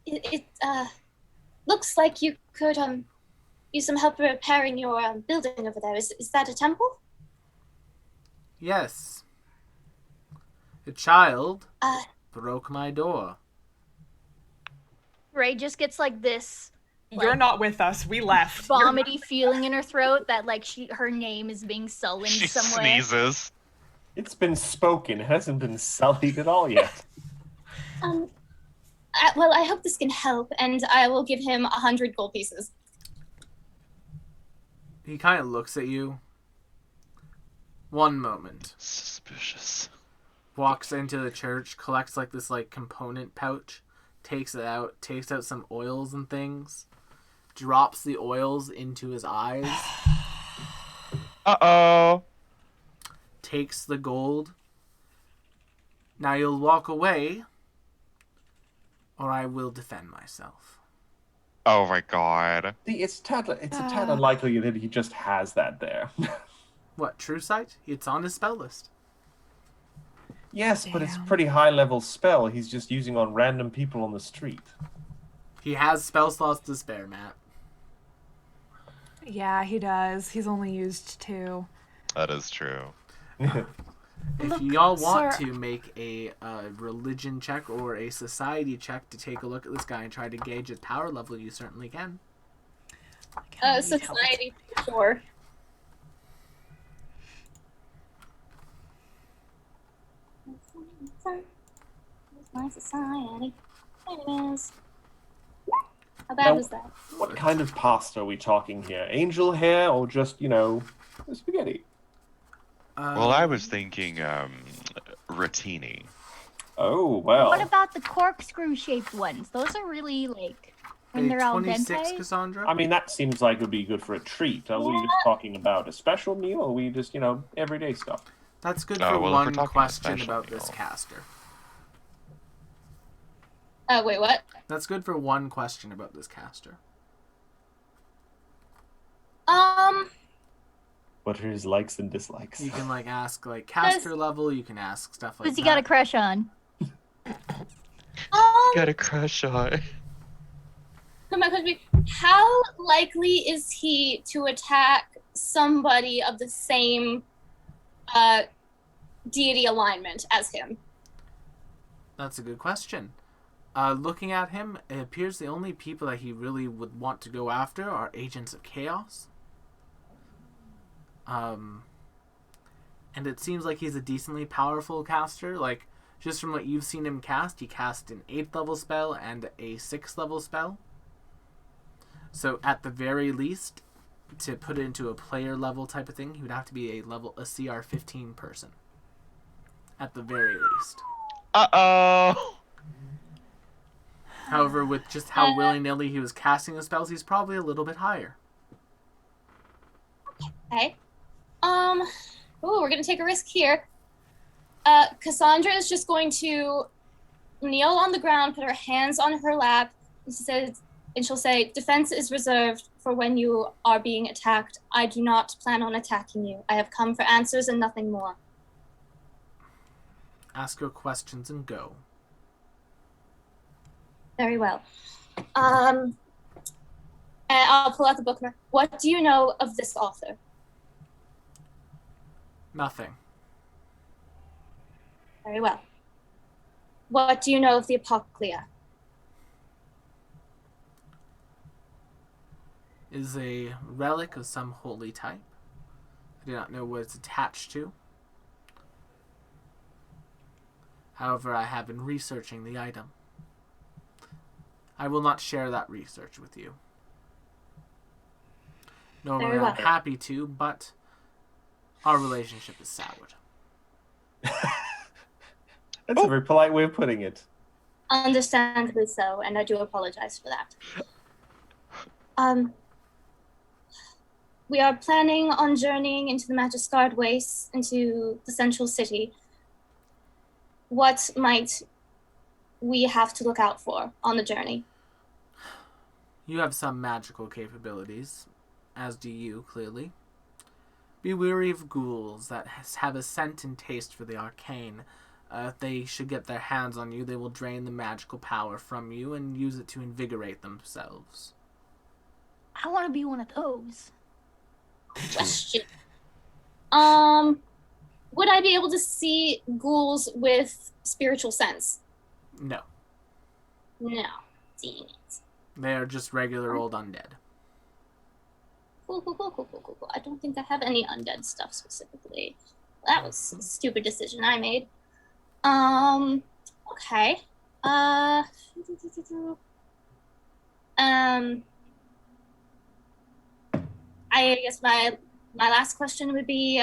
It looks like you could use some help repairing your building over there. Is that a temple? Yes. A child broke my door. Ray just gets like this. You're not with us. We left. Vomity feeling in her throat that like her name is being sullied She somewhere. sneezes. It's been spoken. It hasn't been sullied at all yet. Well, I hope this can help, and I will give him 100 gold pieces. He kind of looks at you. One moment. Suspicious. Walks into the church, collects like this like component pouch, takes it out, takes out some oils and things, drops the oils into his eyes. Uh-oh. Takes the gold. Now you'll walk away, or I will defend myself. Oh my god. See, it's a tad unlikely that he just has that there. What, True Sight? It's on his spell list. Yes, but it's a pretty high-level spell he's just using on random people on the street. He has spell slots to spare, Matt. Yeah, he does. He's only used 2. That is true. If y'all want to make a religion check or a society check to take a look at this guy and try to gauge his power level, you certainly can. Society, sure. Where's my society? There it is. How bad Now, was that? What kind of pasta are we talking here? Angel hair or just, spaghetti? Well, I was thinking rotini. Oh, well. What about the corkscrew-shaped ones? Those are really, like, when they're al 26, dente. Cassandra? I mean, that seems like it would be good for a treat. Are we just talking about a special meal, or are we just, everyday stuff? That's good Oh, for well, if we're one talking a question special about this meal. caster. Wait, what? That's good for one question about this caster. What are his likes and dislikes? You can ask caster level. You can ask stuff like Who's he that. got a crush on? Got a crush on. So my question would be, how likely is he to attack somebody of the same deity alignment as him? That's a good question. Looking at him, it appears the only people that he really would want to go after are agents of chaos. And it seems like he's a decently powerful caster. Just from what you've seen him cast, he cast an 8th level spell and a 6th level spell. So at the very least, to put it into a player level type of thing, he would have to be a CR 15 person. At the very least. Uh-oh. However, with just how willy-nilly he was casting the spells, he's probably a little bit higher. Okay. We're gonna take a risk here. Cassandra is just going to kneel on the ground, put her hands on her lap, and she'll say, "Defense is reserved for when you are being attacked. I do not plan on attacking you. I have come for answers and nothing more." Ask your questions and go. Very well. And I'll pull out the book. What do you know of this author? Nothing. Very well. What do you know of the Apoclea? Is a relic of some holy type. I do not know what it's attached to. However, I have been researching the item. I will not share that research with you. Normally Very well. I'm happy to, but our relationship is soured. That's a very polite way of putting it. Understandably so, and I do apologize for that. We are planning on journeying into the Magiscarred Wastes, into the central city. What might we have to look out for on the journey? You have some magical capabilities, as do you, clearly. Be wary of ghouls that have a scent and taste for the arcane. If they should get their hands on you, they will drain the magical power from you and use it to invigorate themselves. I want to be one of those. Question. Would I be able to see ghouls with spiritual sense? No. No. Dang it. They are just regular old undead. Cool. I don't think I have any undead stuff specifically. That was a stupid decision I made. Okay. I guess my last question would be,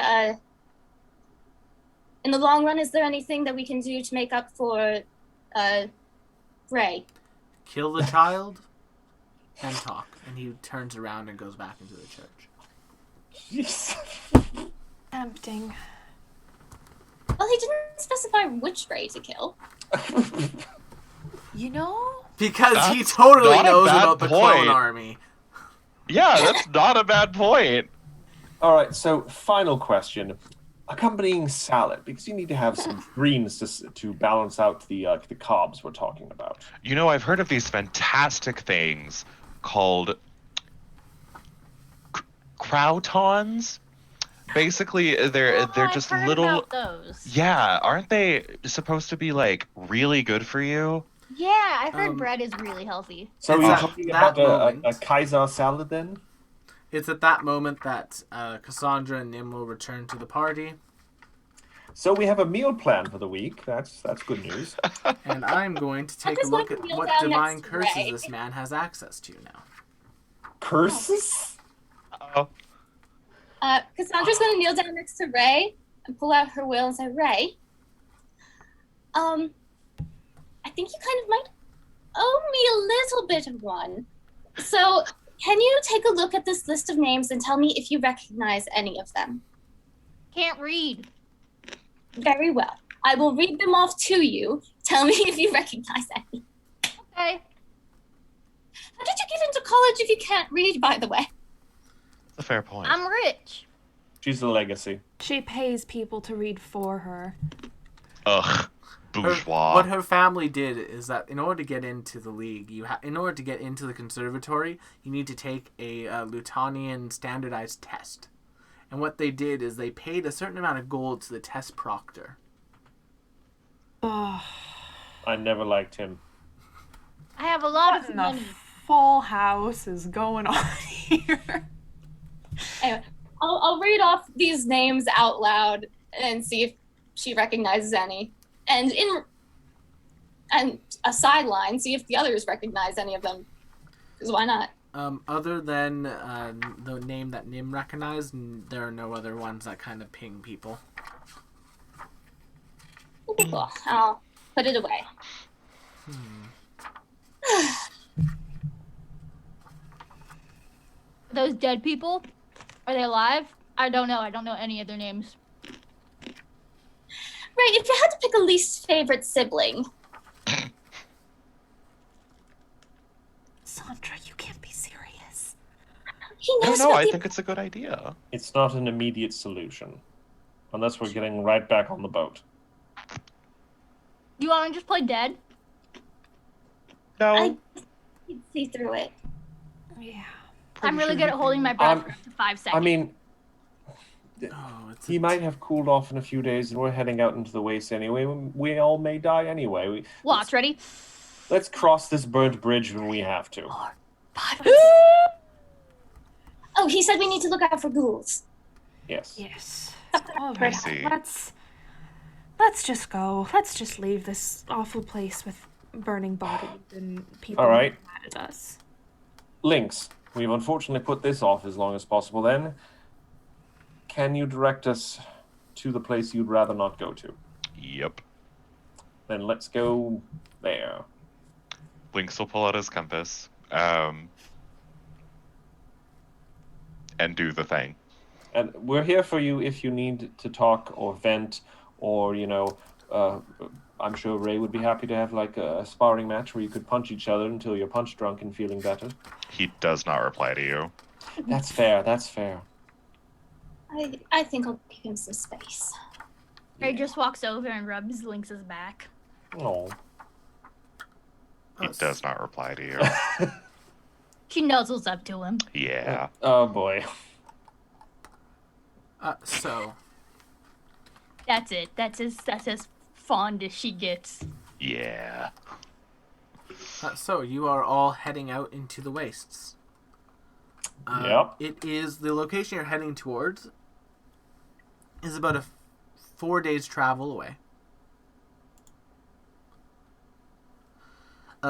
in the long run, is there anything that we can do to make up for Ray? Kill the child and talk. And he turns around and goes back into the church. Yes. Tempting. Well, he didn't specify which Ray to kill. You know? Because he That's totally not a knows bad about the point. clone army. Yeah, that's not a bad point. All right, so final question. Accompanying salad, because you need to have some greens to balance out the carbs we're talking about. You know, I've heard of these fantastic things called croutons. Basically, they're just I've heard little. about those. Yeah, aren't they supposed to be really good for you? Yeah, I've heard bread is really healthy. So It's you're at talking that about a moment. Kaiser salad then? It's at that moment that Cassandra and Nim will return to the party. So we have a meal plan for the week. That's good news. And I'm going to take a just look going at to kneel what down divine next to curses Ray. this man has access to now. Curses? Oh, Cassandra's going to kneel down next to Ray and pull out her will and say, Ray, I think you kind of might owe me a little bit of one. So can you take a look at this list of names and tell me if you recognize any of them? Can't read. Very well. I will read them off to you. Tell me if you recognize any. Okay. How did you get into college if you can't read, by the way? that's a fair point. I'm rich. She's the legacy. She pays people to read for her. Ugh, bourgeois. What her family did is that in order to get into the league, in order to get into the conservatory, you need to take a Lutonian standardized test. And what they did is they paid a certain amount of gold to the test proctor. Oh, I never liked him. I have a lot what of in the money. full house is going on here? Anyway, I'll read off these names out loud and see if she recognizes any. And a sideline, see if the others recognize any of them. Because why not? Other than the name that Nim recognized, there are no other ones that kind of ping people. Cool. I'll put it away. Those dead people? Are they alive? I don't know. I don't know any of their names. Right, if you had to pick a least favorite sibling, Sandra, you can't be serious. he I knows don't know. about I the think it's a good idea. It's not an immediate solution. Unless we're getting right back on the boat. You want to just play dead? No. I can see through it. Yeah. I'm really good at holding my breath for up to 5 seconds. I mean, Oh, it's he might have cooled off in a few days, and we're heading out into the waste anyway. We all may die anyway. Watch, ready? Let's cross this burnt bridge when we have to. Oh, he said we need to look out for ghouls. Yes. Yes. That's All I right. see. Let's just go. Let's just leave this awful place with burning bodies and people All right. mad at us. Lynx, we've unfortunately put this off as long as possible then. Can you direct us to the place you'd rather not go to? Yep. Then let's go there. Lynx will pull out his compass. And do the thing. And we're here for you if you need to talk or vent or, I'm sure Ray would be happy to have like a sparring match where you could punch each other until you're punch drunk and feeling better. He does not reply to you. That's fair. That's fair. I think I'll give him some space. Ray just walks over and rubs Lynx's back. Oh. He does not reply to you. She nuzzles up to him. Yeah. Oh boy. So, That's it. That's as fond as she gets. Yeah. so you are all heading out into the wastes. Yep. It is the location you're heading towards is about a 4 days travel away.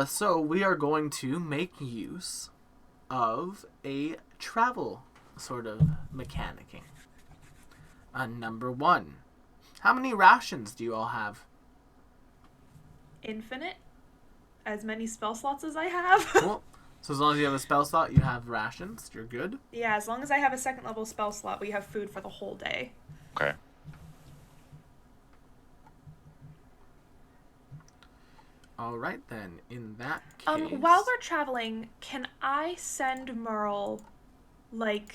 So we are going to make use of a travel sort of mechanicking. Number 1. How many rations do you all have? Infinite? As many spell slots as I have? Cool. So as long as you have a spell slot, you have rations. You're good. Yeah, as long as I have a second level spell slot, we have food for the whole day. Okay. All right then. In that case, While we're traveling, can I send Merle, like,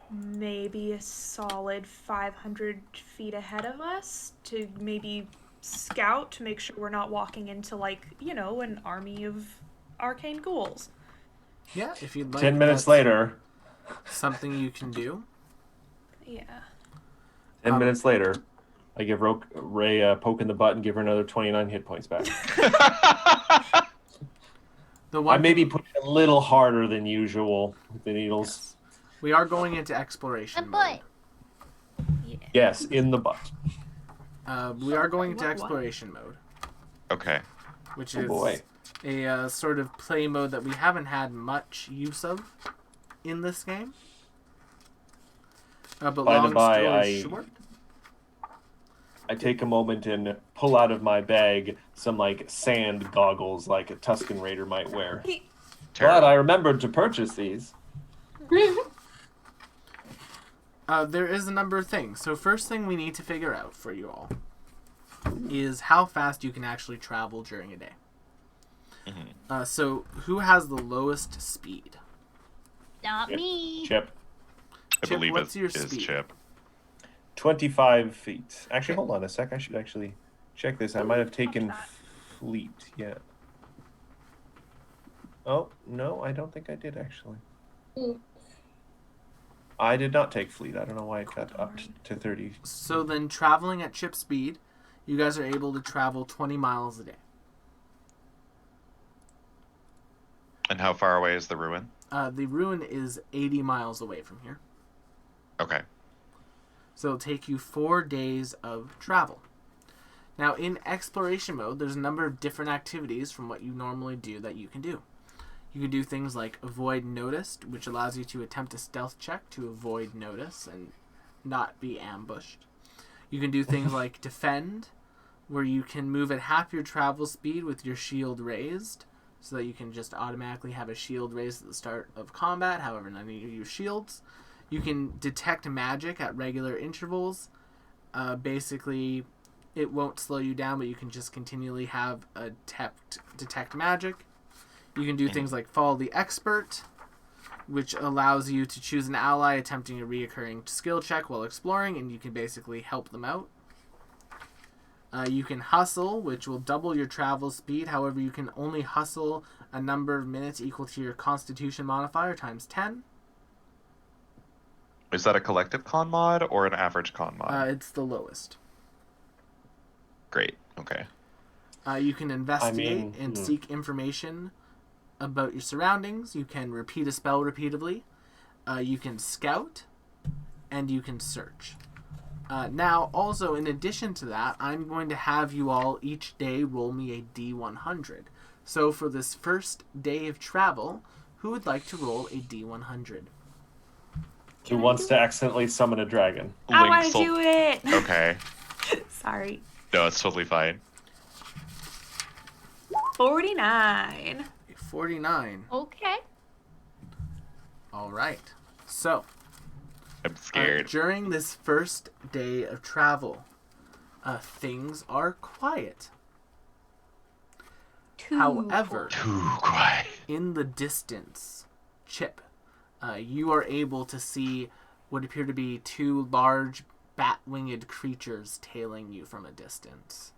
maybe a solid 500 feet ahead of us to maybe scout to make sure we're not walking into, like, an army of arcane ghouls? yeah, if you'd like. 10 minutes that's later. something you can do. Yeah. 10 minutes later. I give Ray a poke in the butt and give her another 29 hit points back. The one I maybe put it a little harder than usual with the needles. we are going into exploration Good mode. boy. Yes, in the butt. We are going into What? exploration mode, Okay. which Oh is boy. a sort of play mode that we haven't had much use of in this game. But By the long by, story short, I take a moment and pull out of my bag some like sand goggles like a Tuscan Raider might wear. Glad Terrible. I remembered to purchase these. there is a number of things. So first thing we need to figure out for you all is how fast you can actually travel during a day. So who has the lowest speed? Not me. Chip. I Chip, believe what's your it is speed? Chip. 25 feet. Actually, Okay. hold on a sec. I should actually check this. I might have taken fleet. Yeah. Oh, no, I don't think I did actually. I did not take fleet. I don't know why it got up to 30. So then traveling at Chip speed, you guys are able to travel 20 miles a day. And how far away is the ruin? The ruin is 80 miles away from here. Okay. So it'll take you 4 days of travel. Now, in exploration mode, there's a number of different activities from what you normally do that you can do. You can do things like avoid noticed, which allows you to attempt a stealth check to avoid notice and not be ambushed. You can do things like defend, where you can move at half your travel speed with your shield raised, so that you can just automatically have a shield raised at the start of combat, however none of you use shields. You can detect magic at regular intervals. Basically, it won't slow you down, but you can just continually have a detect magic. You can do things like follow the expert, which allows you to choose an ally attempting a reoccurring skill check while exploring, and you can basically help them out. You can hustle, which will double your travel speed. However, you can only hustle a number of minutes equal to your constitution modifier times 10. Is that a collective con mod or an average con mod? It's the lowest. Great. Okay. You can investigate mean, and seek information about your surroundings. You can repeat a spell repeatedly. You can scout, and you can search. Now, also, in addition to that, I'm going to have you all each day roll me a D100. So for this first day of travel, who would like to roll a D100? Who wants to accidentally summon a dragon? I want Link's to do it. Okay. Sorry. No, it's totally fine. 49. 49. Okay. All right. So, I'm scared. during this first day of travel, things are quiet. However, Too quiet. in the distance, Chip, you are able to see what appear to be two large bat-winged creatures tailing you from a distance.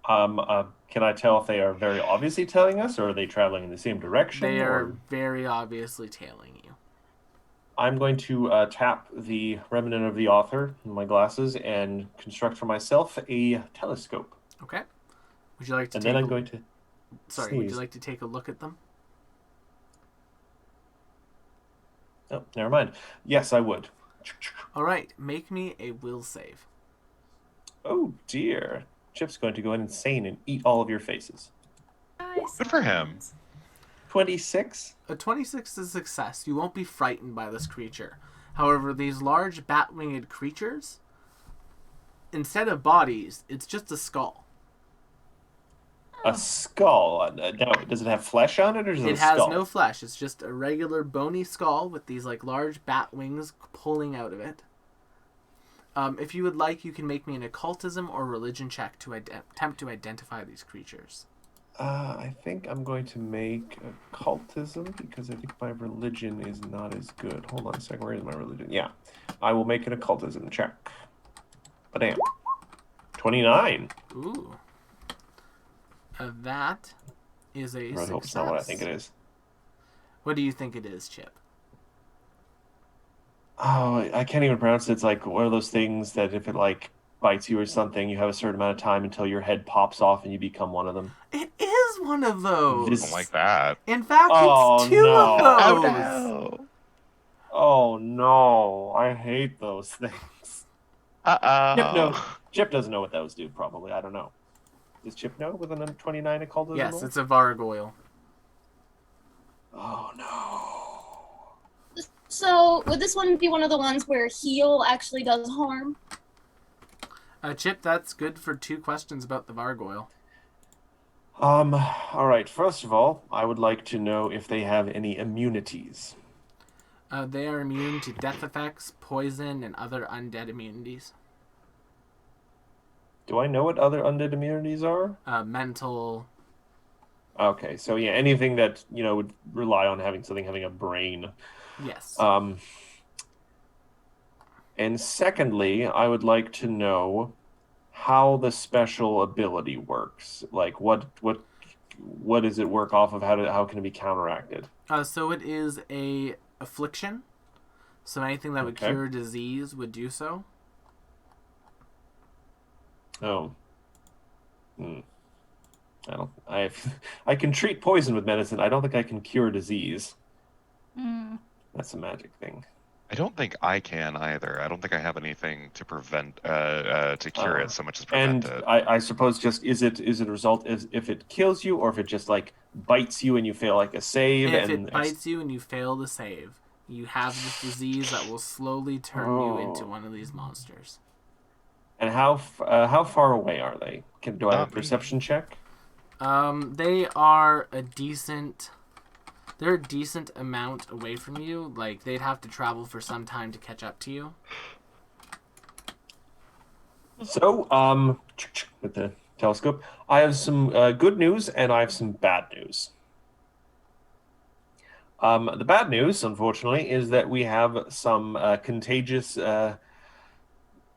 Can I tell if they are very obviously telling us, or are they traveling in the same direction? They are or- very obviously tailing you. I'm going to tap the remnant of the author in my glasses and construct for myself a telescope. Okay. Would you like to And take then a... I'm going to Sorry, would you sneeze. like to take a look at them? Oh, never mind. Yes, I would. All right, make me a will save. Oh dear. Chip's going to go insane and eat all of your faces. Nice. Good for him. 26? A 26 is a success. You won't be frightened by this creature. However, these large bat-winged creatures, instead of bodies, it's just a skull. A skull. Now, does it have flesh on it, or is it It a has skull? no flesh. It's just a regular bony skull with these like large bat wings pulling out of it. If you would like, you can make me an occultism or religion check to attempt to identify these creatures. I think I'm going to make occultism because I think my religion is not as good. Hold on a second. Where is my religion? Yeah. I will make an occultism check. Bam. 29. Ooh. That is a I success. hope it's not what I think it is. What do you think it is, Chip? Oh, I can't even pronounce it. It's like one of those things that if it like bites you or something, you have a certain amount of time until your head pops off and you become one of them. It is one of those. This- Don't like that. In fact, Oh, it's two no. of those. no. Oh no, I hate those things. Uh-oh. Chip doesn't know what those do, probably. I don't know. Does Chip know with an 29 it called those? Yes, it's a Vargoyle. Oh, no. So, would this one be one of the ones where heal actually does harm? Chip, that's good for 2 questions about the Vargoyle. All right. First of all, I would like to know if they have any immunities. They are immune to death effects, poison, and other undead immunities. Do I know what other undead immunities are? Mental. Okay, so yeah, anything that, would rely on having a brain. Yes. And secondly, I would like to know how the special ability works. Like, what does it work off of? How can it be counteracted? So it is a affliction. So anything that would Okay. cure disease would do so. Oh. I can treat poison with medicine. I don't think I can cure disease. That's a magic thing. I don't think I can either. I don't think I have anything to prevent to cure it so much as prevent And it. I suppose just is it a result if it kills you, or if it just like bites you and you fail like a save? If it bites you and you fail to save, you have this disease that will slowly turn you into one of these monsters. And how far away are they? Do I have a perception check? They are a decent. They're a decent amount away from you. Like, they'd have to travel for some time to catch up to you. So, with the telescope, I have some good news and I have some bad news. The bad news, unfortunately, is that we have some contagious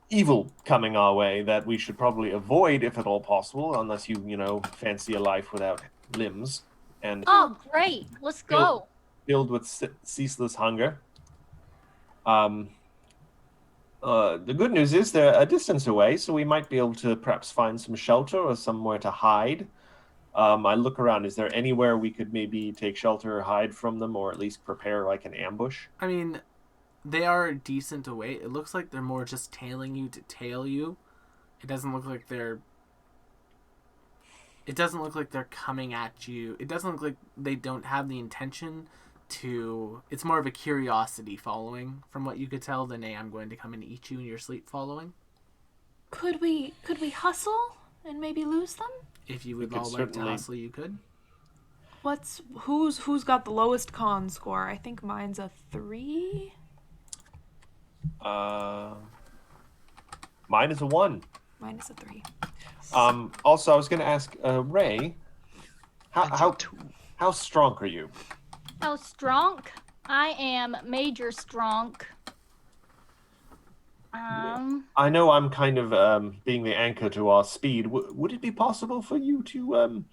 evil coming our way that we should probably avoid if at all possible, unless you fancy a life without limbs. And Oh, great. Let's go. filled with ceaseless hunger. The good news is they're a distance away, so we might be able to perhaps find some shelter or somewhere to hide. I look around. Is there anywhere we could maybe take shelter or hide from them, or at least prepare like an ambush? I mean, they are a decent away. It looks like they're more just tailing you to tail you. It doesn't look like they're coming at you. It doesn't look like they don't have the intention to. It's more of a curiosity following, from what you could tell, than I'm going to come and eat you in your sleep following. Could we hustle and maybe lose them? If you would could all like to certainly- hustle, you could. Who's got the lowest con score? I think mine's a 3. Mine is a 1. Mine is a 3. Also, I was going to ask Ray, how strong are you? How strong? I am major strong. I know I'm kind of being the anchor to our speed. Would it be possible for you to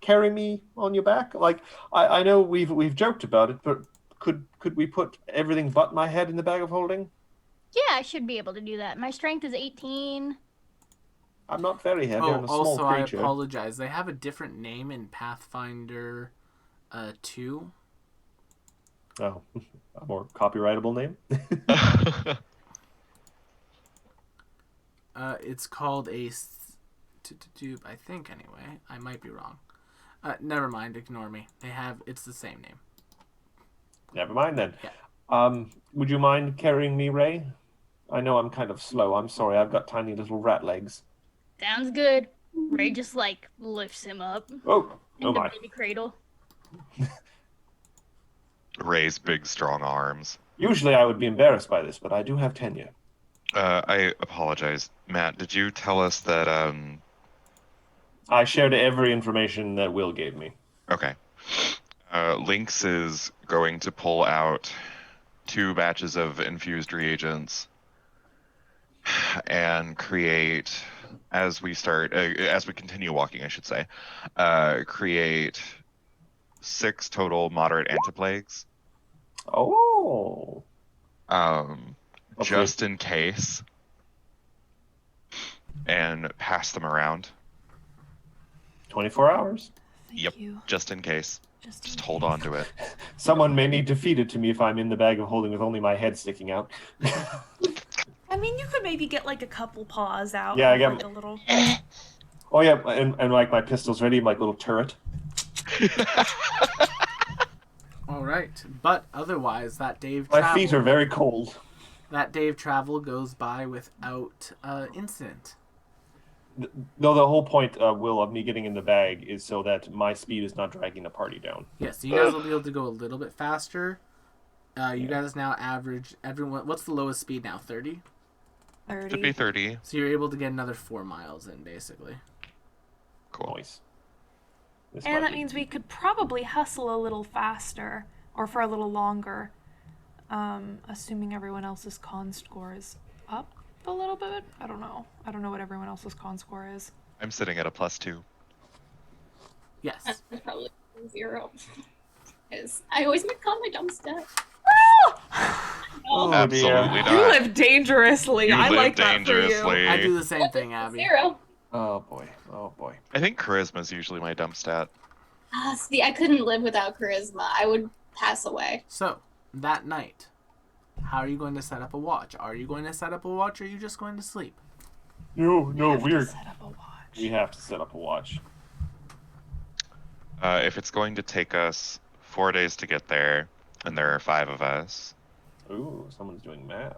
carry me on your back? Like, I know we've joked about it, but could we put everything but my head in the bag of holding? Yeah, I should be able to do that. My strength is 18. I'm not very heavy. I'm a small also, creature. I apologize. They have a different name in Pathfinder 2. Oh, a more copyrightable name. It's called I think anyway. I might be wrong. Never mind. Ignore me. It's the same name. Never mind then. Yeah. Would you mind carrying me, Ray? I know I'm kind of slow. I'm sorry. I've got tiny little rat legs. Sounds good. Ray just lifts him up Oh in the my. baby cradle. Ray's big, strong arms. Usually I would be embarrassed by this, but I do have tenure. I apologize. Matt, did you tell us that, I shared every information that Will gave me. Okay. Lynx is going to pull out 2 batches of infused reagents and create, as we continue walking, I should say, create 6 total moderate antiplagues. Oh. Just in case, and pass them around. 24 hours. Yep, you. just in case. Just Just hold on to it. Someone may need to feed it to me if I'm in the bag of holding with only my head sticking out. I mean, you could maybe get like a couple paws out. Yeah, I of, get- like a little. Oh yeah, and like my pistol's ready, my little turret. All right, but otherwise, that My feet are very cold. That day of travel goes by without incident. No, the whole point, Will, of me getting in the bag is so that my speed is not dragging the party down. Yes, you guys will be able to go a little bit faster. You guys now average everyone. What's the lowest speed now? 30. 30. Should be 30. So you're able to get another 4 miles in, basically. Cool. Nice. This And that might be- means we could probably hustle a little faster or for a little longer, assuming everyone else's con score is up a little bit. I don't know. I don't know what everyone else's con score is. I'm sitting at a +2. Yes. That's probably 0. Because I always make con my dumb stat. Oh, Absolutely dear. not. You live dangerously. You I live like that for you. dangerously. I do the same thing, Abby. 0. Oh boy. Oh boy. I think charisma's usually my dump stat. See, I couldn't live without charisma. I would pass away. So, that night, how are you going to set up a watch? Are you going to set up a watch or are you just going to sleep? No, Have to we're set up a watch. we have to set up a watch. If it's going to take us 4 days to get there, and there are 5 of us, Ooh, someone's doing math.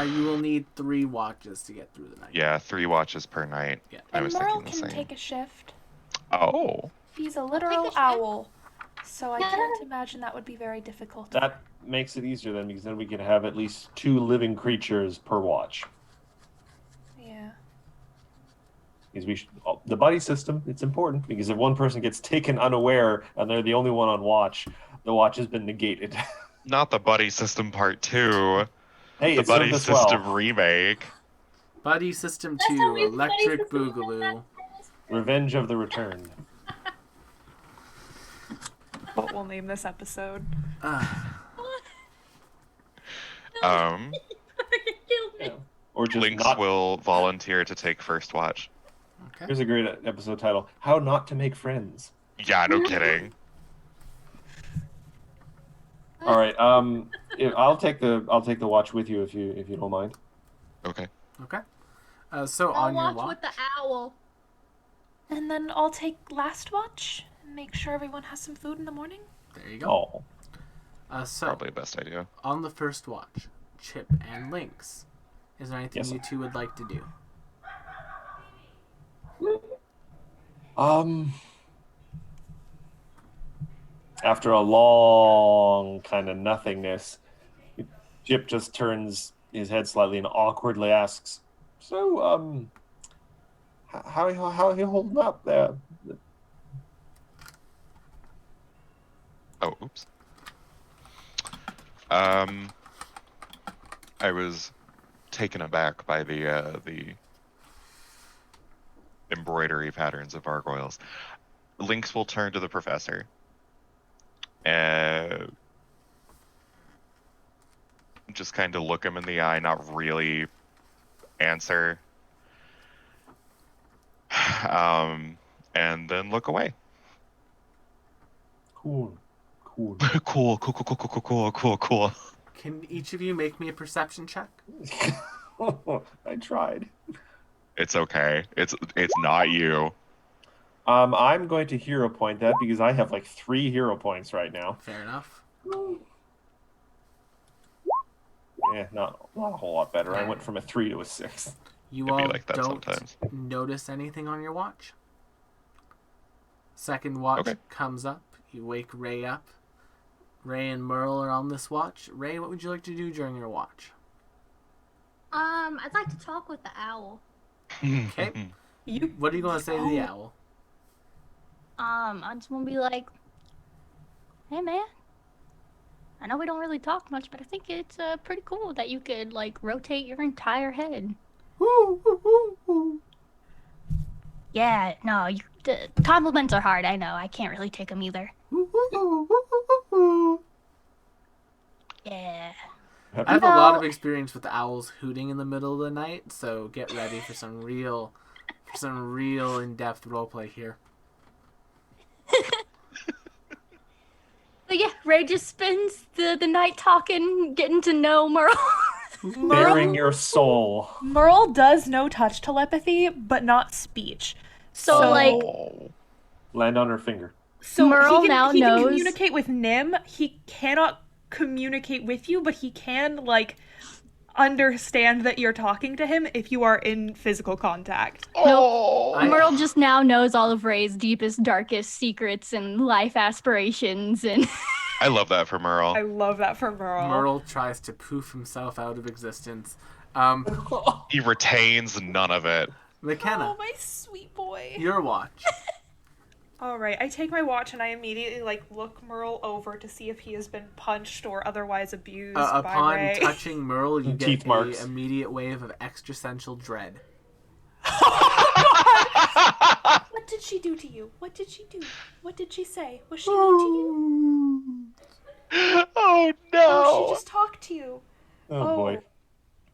You will need 3 watches to get through the night. yeah, 3 watches per night. Yeah. I And was Merle thinking the can same. take a shift. Oh, He's a literal shift. owl. So I Yeah. can't imagine that would be very difficult. That makes it easier then, because then we can have at least 2 living creatures per watch. Yeah. Because the buddy system, it's important, because if one person gets taken unaware and they're the only one on watch, the watch has been negated. not the buddy system part 2. Hey, The it buddy served us system well. remake. Buddy System That's 2, how we use the Buddy Electric System. Boogaloo. Revenge of the Returned. What we'll name this episode. Um, Killed me. Yeah. Or just Lynx not. will volunteer to take first watch. Okay. Here's a great episode title: How Not to Make Friends. Yeah, no kidding. All right. I'll take the watch with you if you don't mind. Okay. Okay. So I'll on your watch watch, with the owl. And then I'll take last watch and make sure everyone has some food in the morning. there you go. Oh, So Probably a best idea. on the first watch, Chip and Lynx, is there anything Yes. you two would like to do? after a long kind of nothingness, Chip just turns his head slightly and awkwardly asks, "So, how are you holding up there?" Oh, oops. I was taken aback by the embroidery patterns of gargoyles. Lynx will turn to the professor. Just kind of look him in the eye, not really answer. And then look away. Cool. Cool. Can each of you make me a perception check? I tried. It's okay. It's not you. I'm going to hero point that because I have like 3 hero points right now. Fair enough. Yeah, not a whole lot better. I went from a 3 to a 6. You It'd be all like that don't sometimes. notice anything on your watch. Second watch Okay. comes up. You wake Ray up. Ray and Merle are on this watch. Ray, what would you like to do during your watch? I'd like to talk with the owl. Okay. You What are you going to say to the owl? I just want to be like, hey man, I know we don't really talk much, but I think it's pretty cool that you could like rotate your entire head. Yeah, no, the compliments are hard. I know. I can't really take them either. Yeah. I have a lot of experience with the owls hooting in the middle of the night, so get ready for some real in-depth roleplay here. But yeah, Ray just spends the night talking, getting to know Merle. Bearing your soul. Merle does know touch telepathy, but not speech. So, like, Oh. Land on her finger. So Merle he now can knows- communicate with Nim. He cannot communicate with you, but he can, like, understand that you're talking to him if you are in physical contact. Oh. Merle just now knows all of Ray's deepest, darkest secrets and life aspirations, and I love that for Merle. I love that for Merle. Merle tries to poof himself out of existence. He retains none of it. McKenna, Oh, my sweet boy. your watch. All right, I take my watch and I immediately look Merle over to see if he has been punched or otherwise abused by Upon Ray. touching Merle, you Teeth get marks. an immediate wave of existential dread. What did she do to you? What did she do? What did she say? Was she mean to you? Oh Oh, no! she just talked to you. Oh boy.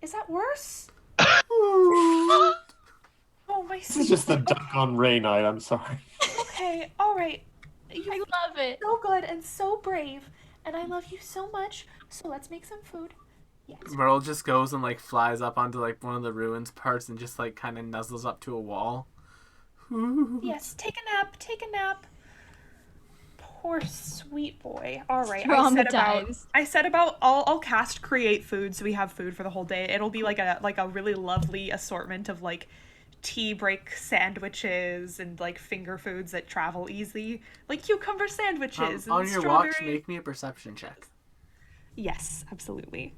Is that worse? Oh, my This is just the duck on Ray night, I'm sorry. Okay, all right. You're I love it. so good and so brave, and I love you so much. So let's make some food. Yes. Merle just goes and flies up onto one of the ruins parts and just kind of nuzzles up to a wall. Yes. Take a nap. Take a nap. Poor sweet boy. All right. Traumatized. I said about I'll cast create food so we have food for the whole day. It'll be like a really lovely assortment of tea break sandwiches and finger foods that travel easy, like cucumber sandwiches and On your strawberry. watch, make me a perception check. Yes, absolutely.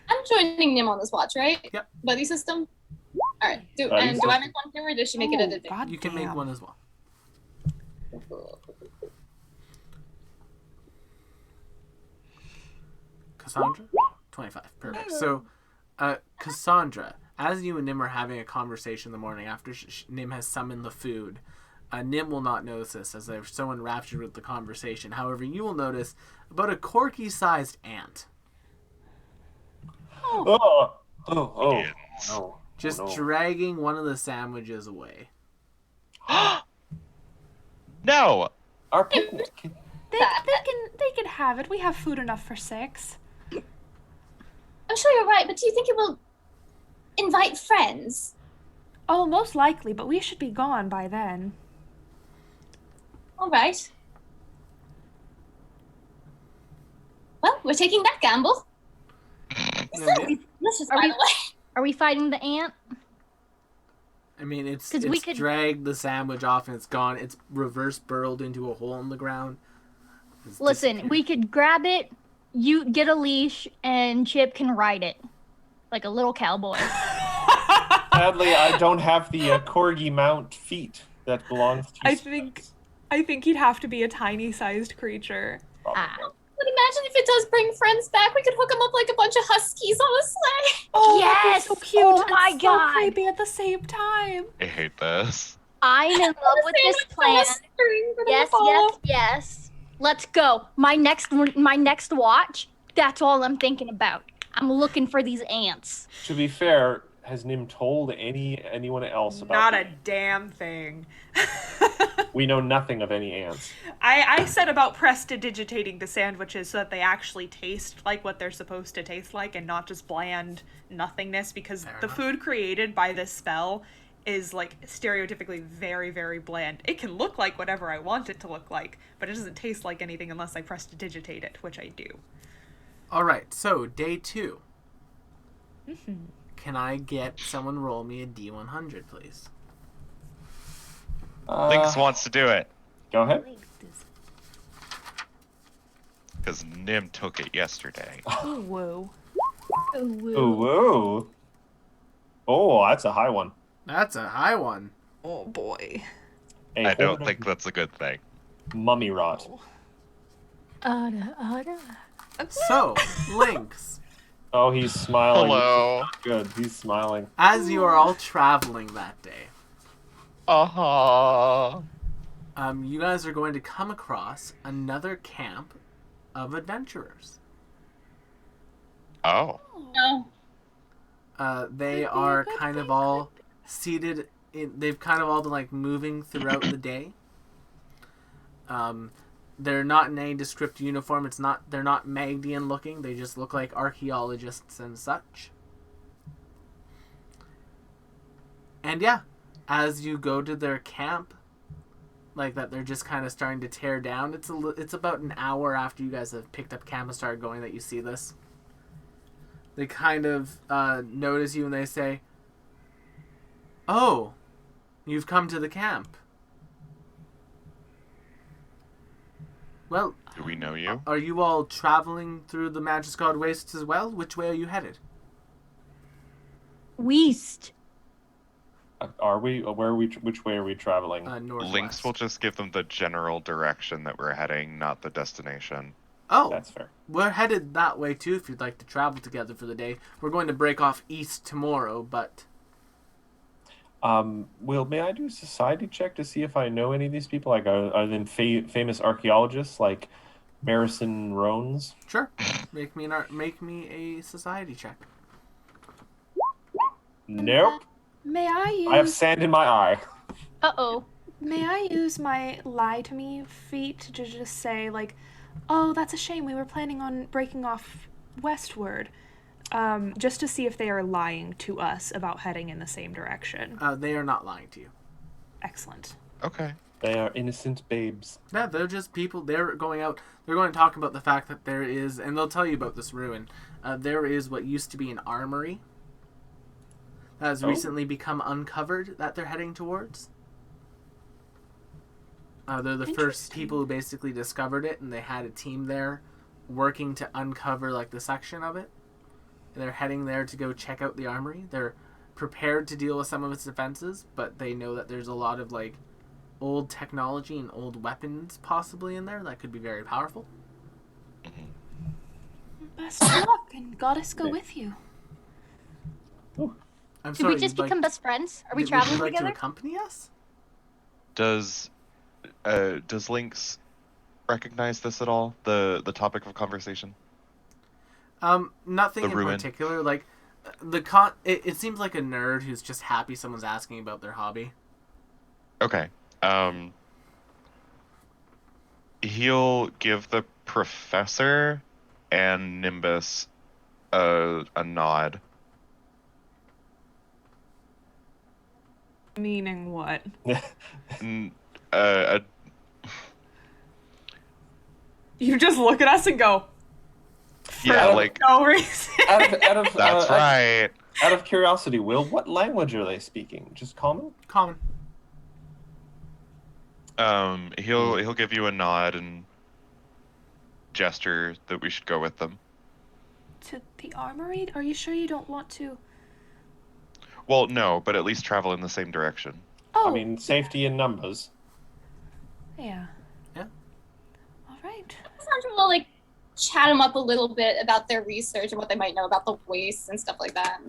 I'm joining Nim on this watch, right? Yep. Buddy system. All right. Do Buddy I make one too, or does she make it at a God You can make damn. one as well. Cassandra? 25. Perfect. So, Cassandra, as you and Nim are having a conversation in the morning after Nim has summoned the food, Nim will not notice this as they're so enraptured with the conversation. However, you will notice about a corky-sized ant Oh. No. just no. dragging one of the sandwiches away. No! Our picnic. They can have it. We have food enough for 6. I'm sure you're right, but do you think it will invite friends? Oh, most likely, but we should be gone by then. All right. Well, we're taking that gamble. No, Nim- Delicious, Are by we- the way. Are we fighting the ant? I mean, it's 'Cause we it's could- dragged the sandwich off and it's gone. It's reverse burrowed into a hole in the ground. It's Listen, disappeared. we could grab it, you get a leash, and Chip can ride it. Like a little cowboy. Sadly, I don't have the corgi mount feet that belongs to. I think he'd have to be a tiny-sized creature. Ah. But imagine if it does bring friends back, we could hook them up like a bunch of huskies on a sleigh. Oh, Yes! that'd be so cute. Oh and my so God. creepy at the same time. I hate this. I'm in love with this plan. Yes, yes, yes. Let's go. My next watch, that's all I'm thinking about. I'm looking for these ants. To be fair, has Nim told anyone else about Not them? a damn thing. We know nothing of any ants. I said about prestidigitating the sandwiches so that they actually taste like what they're supposed to taste like and not just bland nothingness, because Fair the enough. food created by this spell is stereotypically very, very bland. It can look like whatever I want it to look like, but it doesn't taste like anything unless I prestidigitate it, which I do. All right, so day 2. Can I get someone roll me a D100, please? Lynx wants to do it Go ahead. because Nim took it yesterday. Ooh, whoa. Ooh, whoa. Oh, that's a high one. That's a high one. Oh boy. A I don't horde think of that's a good thing. mummy rot. So, Lynx, Oh, he's smiling. Hello. Good. He's smiling. as you are all traveling that day, Uh-huh. you guys are going to come across another camp of adventurers. Oh. No. They are kind of all seated in, they've kind of all been moving throughout the day. They're not in any descriptive uniform. They're not Magdian looking. They just look like archaeologists and such. And yeah, as you go to their camp, like that they're just kind of starting to tear down. It's about an hour after you guys have picked up camp and started going that you see this. They kind of notice you and they say, "Oh, you've come to the camp. Well, Do we know you? are you all traveling through the Magiscarred Wastes as well? Which way are you headed?" West. Are we? Which way are we traveling? Northwest. Lynx will just give them the general direction that we're heading, not the destination. Oh, That's fair. we're headed that way too if you'd like to travel together for the day. We're going to break off east tomorrow, but... Will, may I do a society check to see if I know any of these people? Like, are they famous archaeologists like Marison Rones? Sure. Make me a society check. Nope. May I I have use sand in my eye. Uh-oh. May I use my lie to me feat to just say, like, oh, that's a shame, we were planning on breaking off westward, just to see if they are lying to us about heading in the same direction. They are not lying to you. Excellent. Okay. They are innocent babes. Yeah, they're just people. They're going out. They're going to talk about the fact that there is, and they'll tell you about this ruin. There is what used to be an armory that has recently become uncovered that they're heading towards. They're the first Interesting. people who basically discovered it, and they had a team there working to uncover like the section of it. And they're heading there to go check out the armory. They're prepared to deal with some of its defenses, but they know that there's a lot of like old technology and old weapons possibly in there that could be very powerful. Best of luck, and goddess go with you. I'm Did sorry, we just you'd become like, best friends? Are we would traveling you like together? to accompany us? Does Lynx recognize this at all? The topic of conversation? Nothing The in ruin. particular. Like it seems like a nerd who's just happy someone's asking about their hobby. Okay. He'll give the professor and Nimbus a nod. Meaning what? N- You just look at us and go, yeah, like no reason. that's right. Out of curiosity, Will, what language are they speaking? Just common? Common. He'll give you a nod and gesture that we should go with them. To the armory? Are you sure you don't want to? Well, no, but at least travel in the same direction. Oh, I mean, safety in numbers. yeah. Yeah. All right. Sandra will like chat them up a little bit about their research and what they might know about the wastes and stuff like that.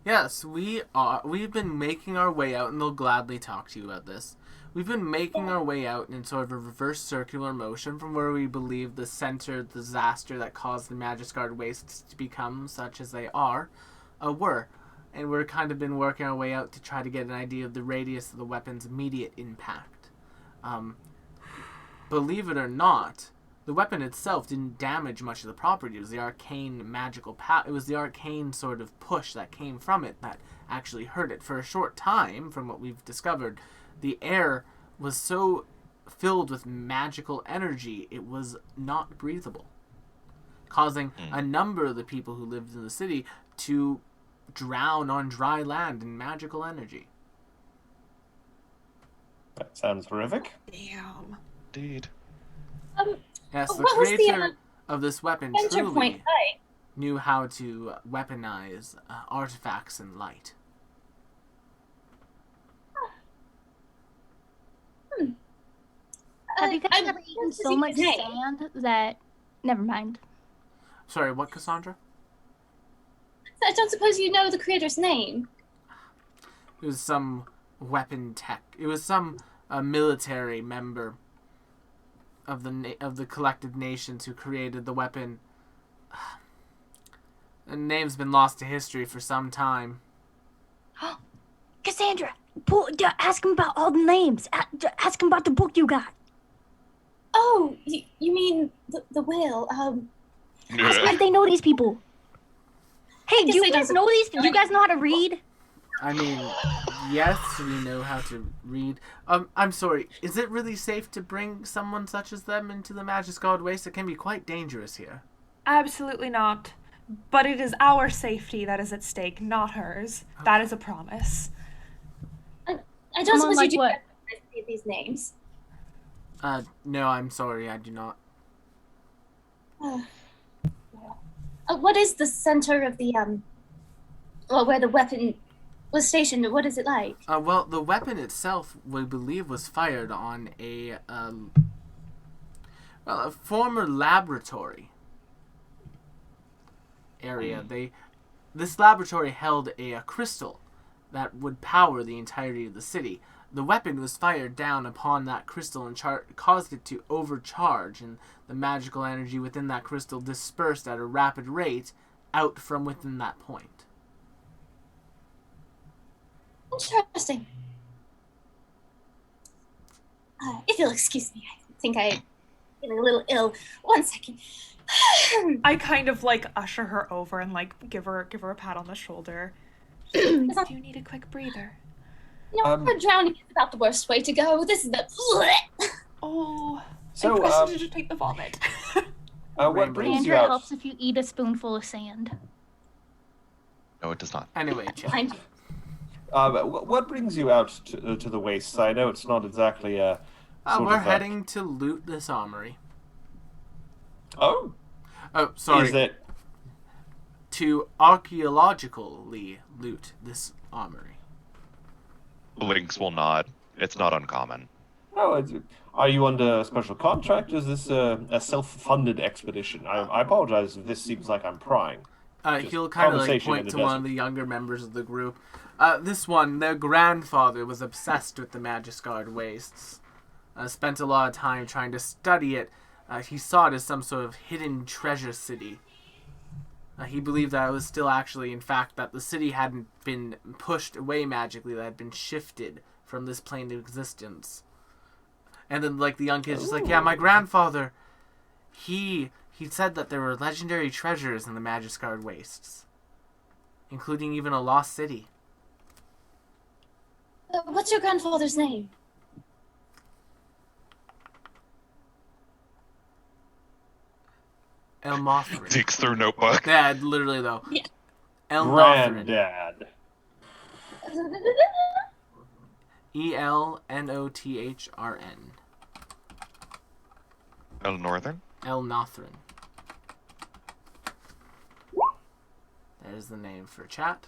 Yes, we've been making our way out, and they'll gladly talk to you about this. We've been making our way out in sort of a reverse circular motion from where we believe the center disaster that caused the Magiscarred wastes to become such as they are, were. And we're kind of been working our way out to try to get an idea of the radius of the weapon's immediate impact. Believe it or not, the weapon itself didn't damage much of the property. It was the arcane magical it was the arcane sort of push that came from it that actually hurt it. For a short time, from what we've discovered, the air was so filled with magical energy, it was not breathable, causing a number of the people who lived in the city to drown on dry land in magical energy. That sounds horrific. Damn. Indeed. Yes, the What was the, creator of this weapon Enter point truly right. knew how to weaponize artifacts and light. Have you guys I- ever eaten what's so his much name? sand that... Never mind. Sorry, what, Cassandra? I don't suppose you know the creator's name. It was some weapon tech. It was some military member of the collective nations who created the weapon. The name's been lost to history for some time. Cassandra, ask him about all the names. Ask him about the book you got. Oh, you mean the whale? How did they know these people? Hey, do guess you they guys don't- know these? Do you guys know how to read? I mean, yes, we know how to read. I'm sorry. Is it really safe to bring someone such as them into the Magiscarred Waste? It can be quite dangerous here. Absolutely not. But it is our safety that is at stake, not hers. That is a promise. I don't Come on, suppose like you do what? recognize these names. No, I'm sorry, I do not. What is the center of the well, where the weapon was stationed? What is it like? Well, the weapon itself, we believe, was fired on a former laboratory area. This laboratory held a crystal that would power the entirety of the city. The weapon was fired down upon that crystal and caused it to overcharge, and the magical energy within that crystal dispersed at a rapid rate out from within that point. Interesting. If you'll excuse me, I think I'm feeling a little ill. 1 second. I kind of like usher her over and like give her a pat on the shoulder. Do you need a quick breather? Drowning is about the worst way to go. This is the. Oh, So, I prestidigitate the vomit. what brings Andrew, you it out? helps if you eat a spoonful of sand. No, it does not. Anyway, Chip. What brings you out to the wastes? I know it's not exactly a. We're heading to loot this armory. Oh, Oh, sorry. is it? To archaeologically loot this armory. Lynx will nod. It's not uncommon. Oh, are you under a special contract? Is this a self-funded expedition? I apologize if this seems like I'm prying. He'll kind of like conversation in point the to one of desert. the younger members of the group. This one, their grandfather was obsessed with the Magiscarred Wastes. Spent a lot of time trying to study it. He saw it as some sort of hidden treasure city. He believed that it was still actually, in fact, that the city hadn't been pushed away magically, that had been shifted from this plane of existence. And then, like, the young kid's just like, yeah, my grandfather, he said that there were legendary treasures in the Magiscarred Wastes, including even a lost city. What's your grandfather's name? El Mothrin. Digs through notebook. Yeah, literally, though. Yeah. El Mothrin. Granddad. ELNOTHRN. El Northern? El Nothrin. There's the name for chat.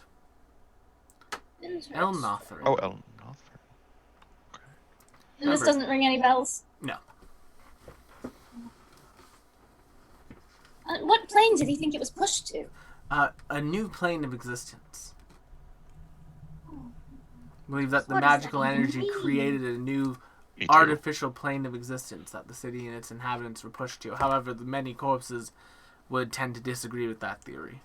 El Nothrin. Oh, El Northern. This doesn't ring any bells. No. What plane did he think it was pushed to? A new plane of existence. I believe that the What does magical that energy mean? created a new Me too. artificial plane of existence that the city and its inhabitants were pushed to. However, the many corpses would tend to disagree with that theory.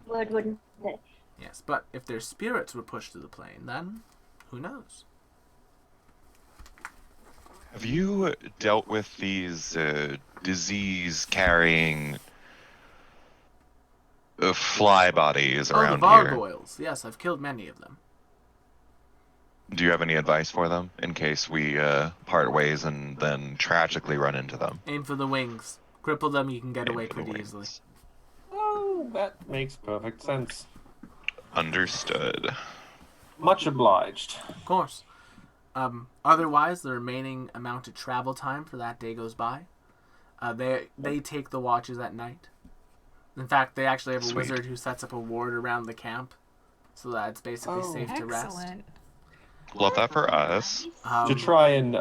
Wouldn't it? Yes, but if their spirits were pushed to the plane, then who knows? Have you dealt with these disease-carrying fly bodies Oh, the around here? gargoyles. Yes, I've killed many of them. Do you have any advice for them in case we part ways and then tragically run into them? Aim for the wings. Cripple them, you can get Aim away for the pretty wings. easily. Oh, that makes perfect sense. Understood. Much obliged. Of course. Otherwise, the remaining amount of travel time for that day goes by. They take the watches at night. In fact, they actually have a Sweet. wizard who sets up a ward around the camp, so that it's basically Oh. safe to rest. Excellent. Love that for us. To try and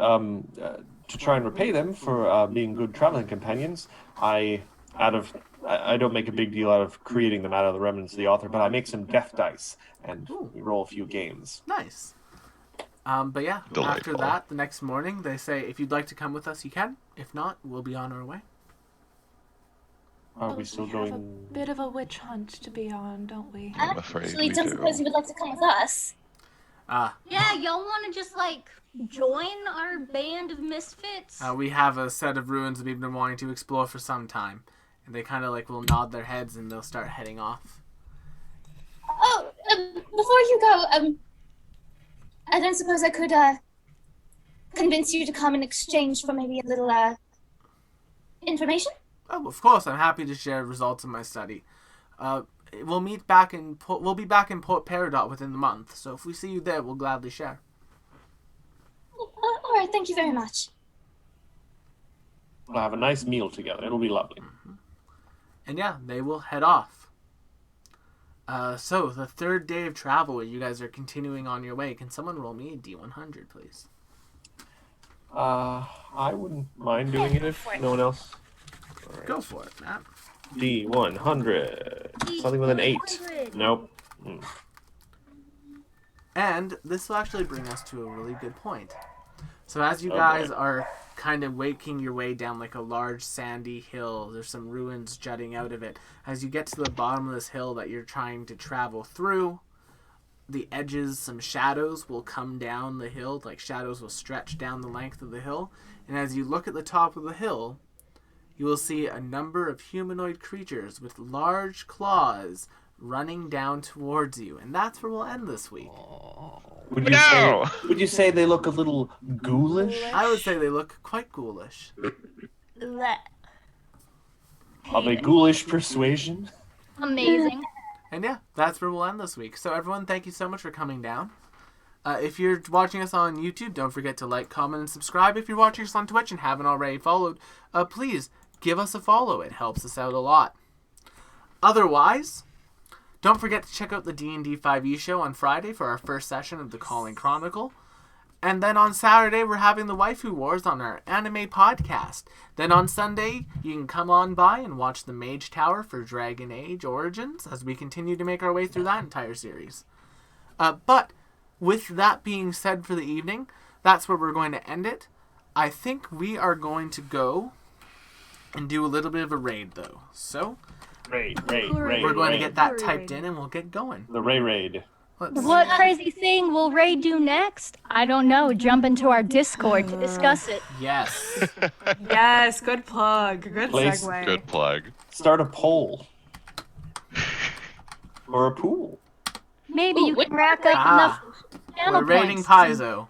repay them for being good traveling companions, I don't make a big deal out of creating them out of the remnants of the author, but I make some death dice and we roll a few games. Nice. But yeah, after Delightful. that, the next morning, they say, if you'd like to come with us, you can. If not, we'll be on our way. Are we still We have a going? bit of a witch hunt to be on, don't we? I'm afraid Actually, we don't do. suppose you would like to come with us. Yeah, y'all want to just like join our band of misfits? We have a set of ruins we've been wanting to explore for some time. And they kind of like will nod their heads and they'll start heading off. Oh, before you go, I don't suppose I could convince you to come in exchange for maybe a little information? Oh, of course, I'm happy to share results of my study. We'll be back in Port Peridot within the month, so if we see you there, we'll gladly share. All right, thank you very much. We'll have a nice meal together. It'll be lovely. And yeah, they will head off. So, the third day of travel, you guys are continuing on your way. Can someone roll me a D100, please? I wouldn't mind doing it if no one else. Right. Go for it, Matt. D100. Something with an 8. Nope. And this will actually bring us to a really good point. So as you guys are kind of waking your way down like a large sandy hill, there's some ruins jutting out of it. As you get to the bottom of this hill that you're trying to travel through, the edges, some shadows will come down the hill, like shadows will stretch down the length of the hill. And as you look at the top of the hill, you will see a number of humanoid creatures with large claws running down towards you. And that's where we'll end this week. Would you say they look a little ghoulish? I would say they look quite ghoulish. Are they ghoulish persuasion? Amazing. And yeah, that's where we'll end this week. So everyone, thank you so much for coming down. If you're watching us on YouTube, don't forget to like, comment, and subscribe. If you're watching us on Twitch and haven't already followed, please give us a follow. It helps us out a lot. Otherwise, don't forget to check out the D&D 5e show on Friday for our first session of the Calling Chronicle. And then on Saturday, we're having the Waifu Wars on our anime podcast. Then on Sunday, you can come on by and watch the Mage Tower for Dragon Age Origins as we continue to make our way through that entire series. But with that being said for the evening, that's where we're going to end it. I think we are going to go and do a little bit of a raid, though. So, Raid. we're going to get that typed in and we'll get going. The raid. What crazy thing will Ray do next? I don't know. Jump into our Discord to discuss it. Yes. Yes, good plug. Good Place- segue. Good plug. Start a poll. Or a pool. Maybe Ooh, you what- can rack up enough channel We're raiding points. Paizo.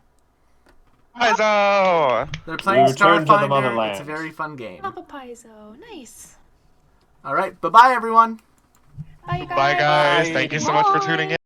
Paizo! They're playing We return to the Starfinder. motherland. It's a very fun game. Papa Paizo. Nice. All right, bye-bye, everyone. Bye, you guys. Bye, guys. Bye. Thank you so much for tuning in.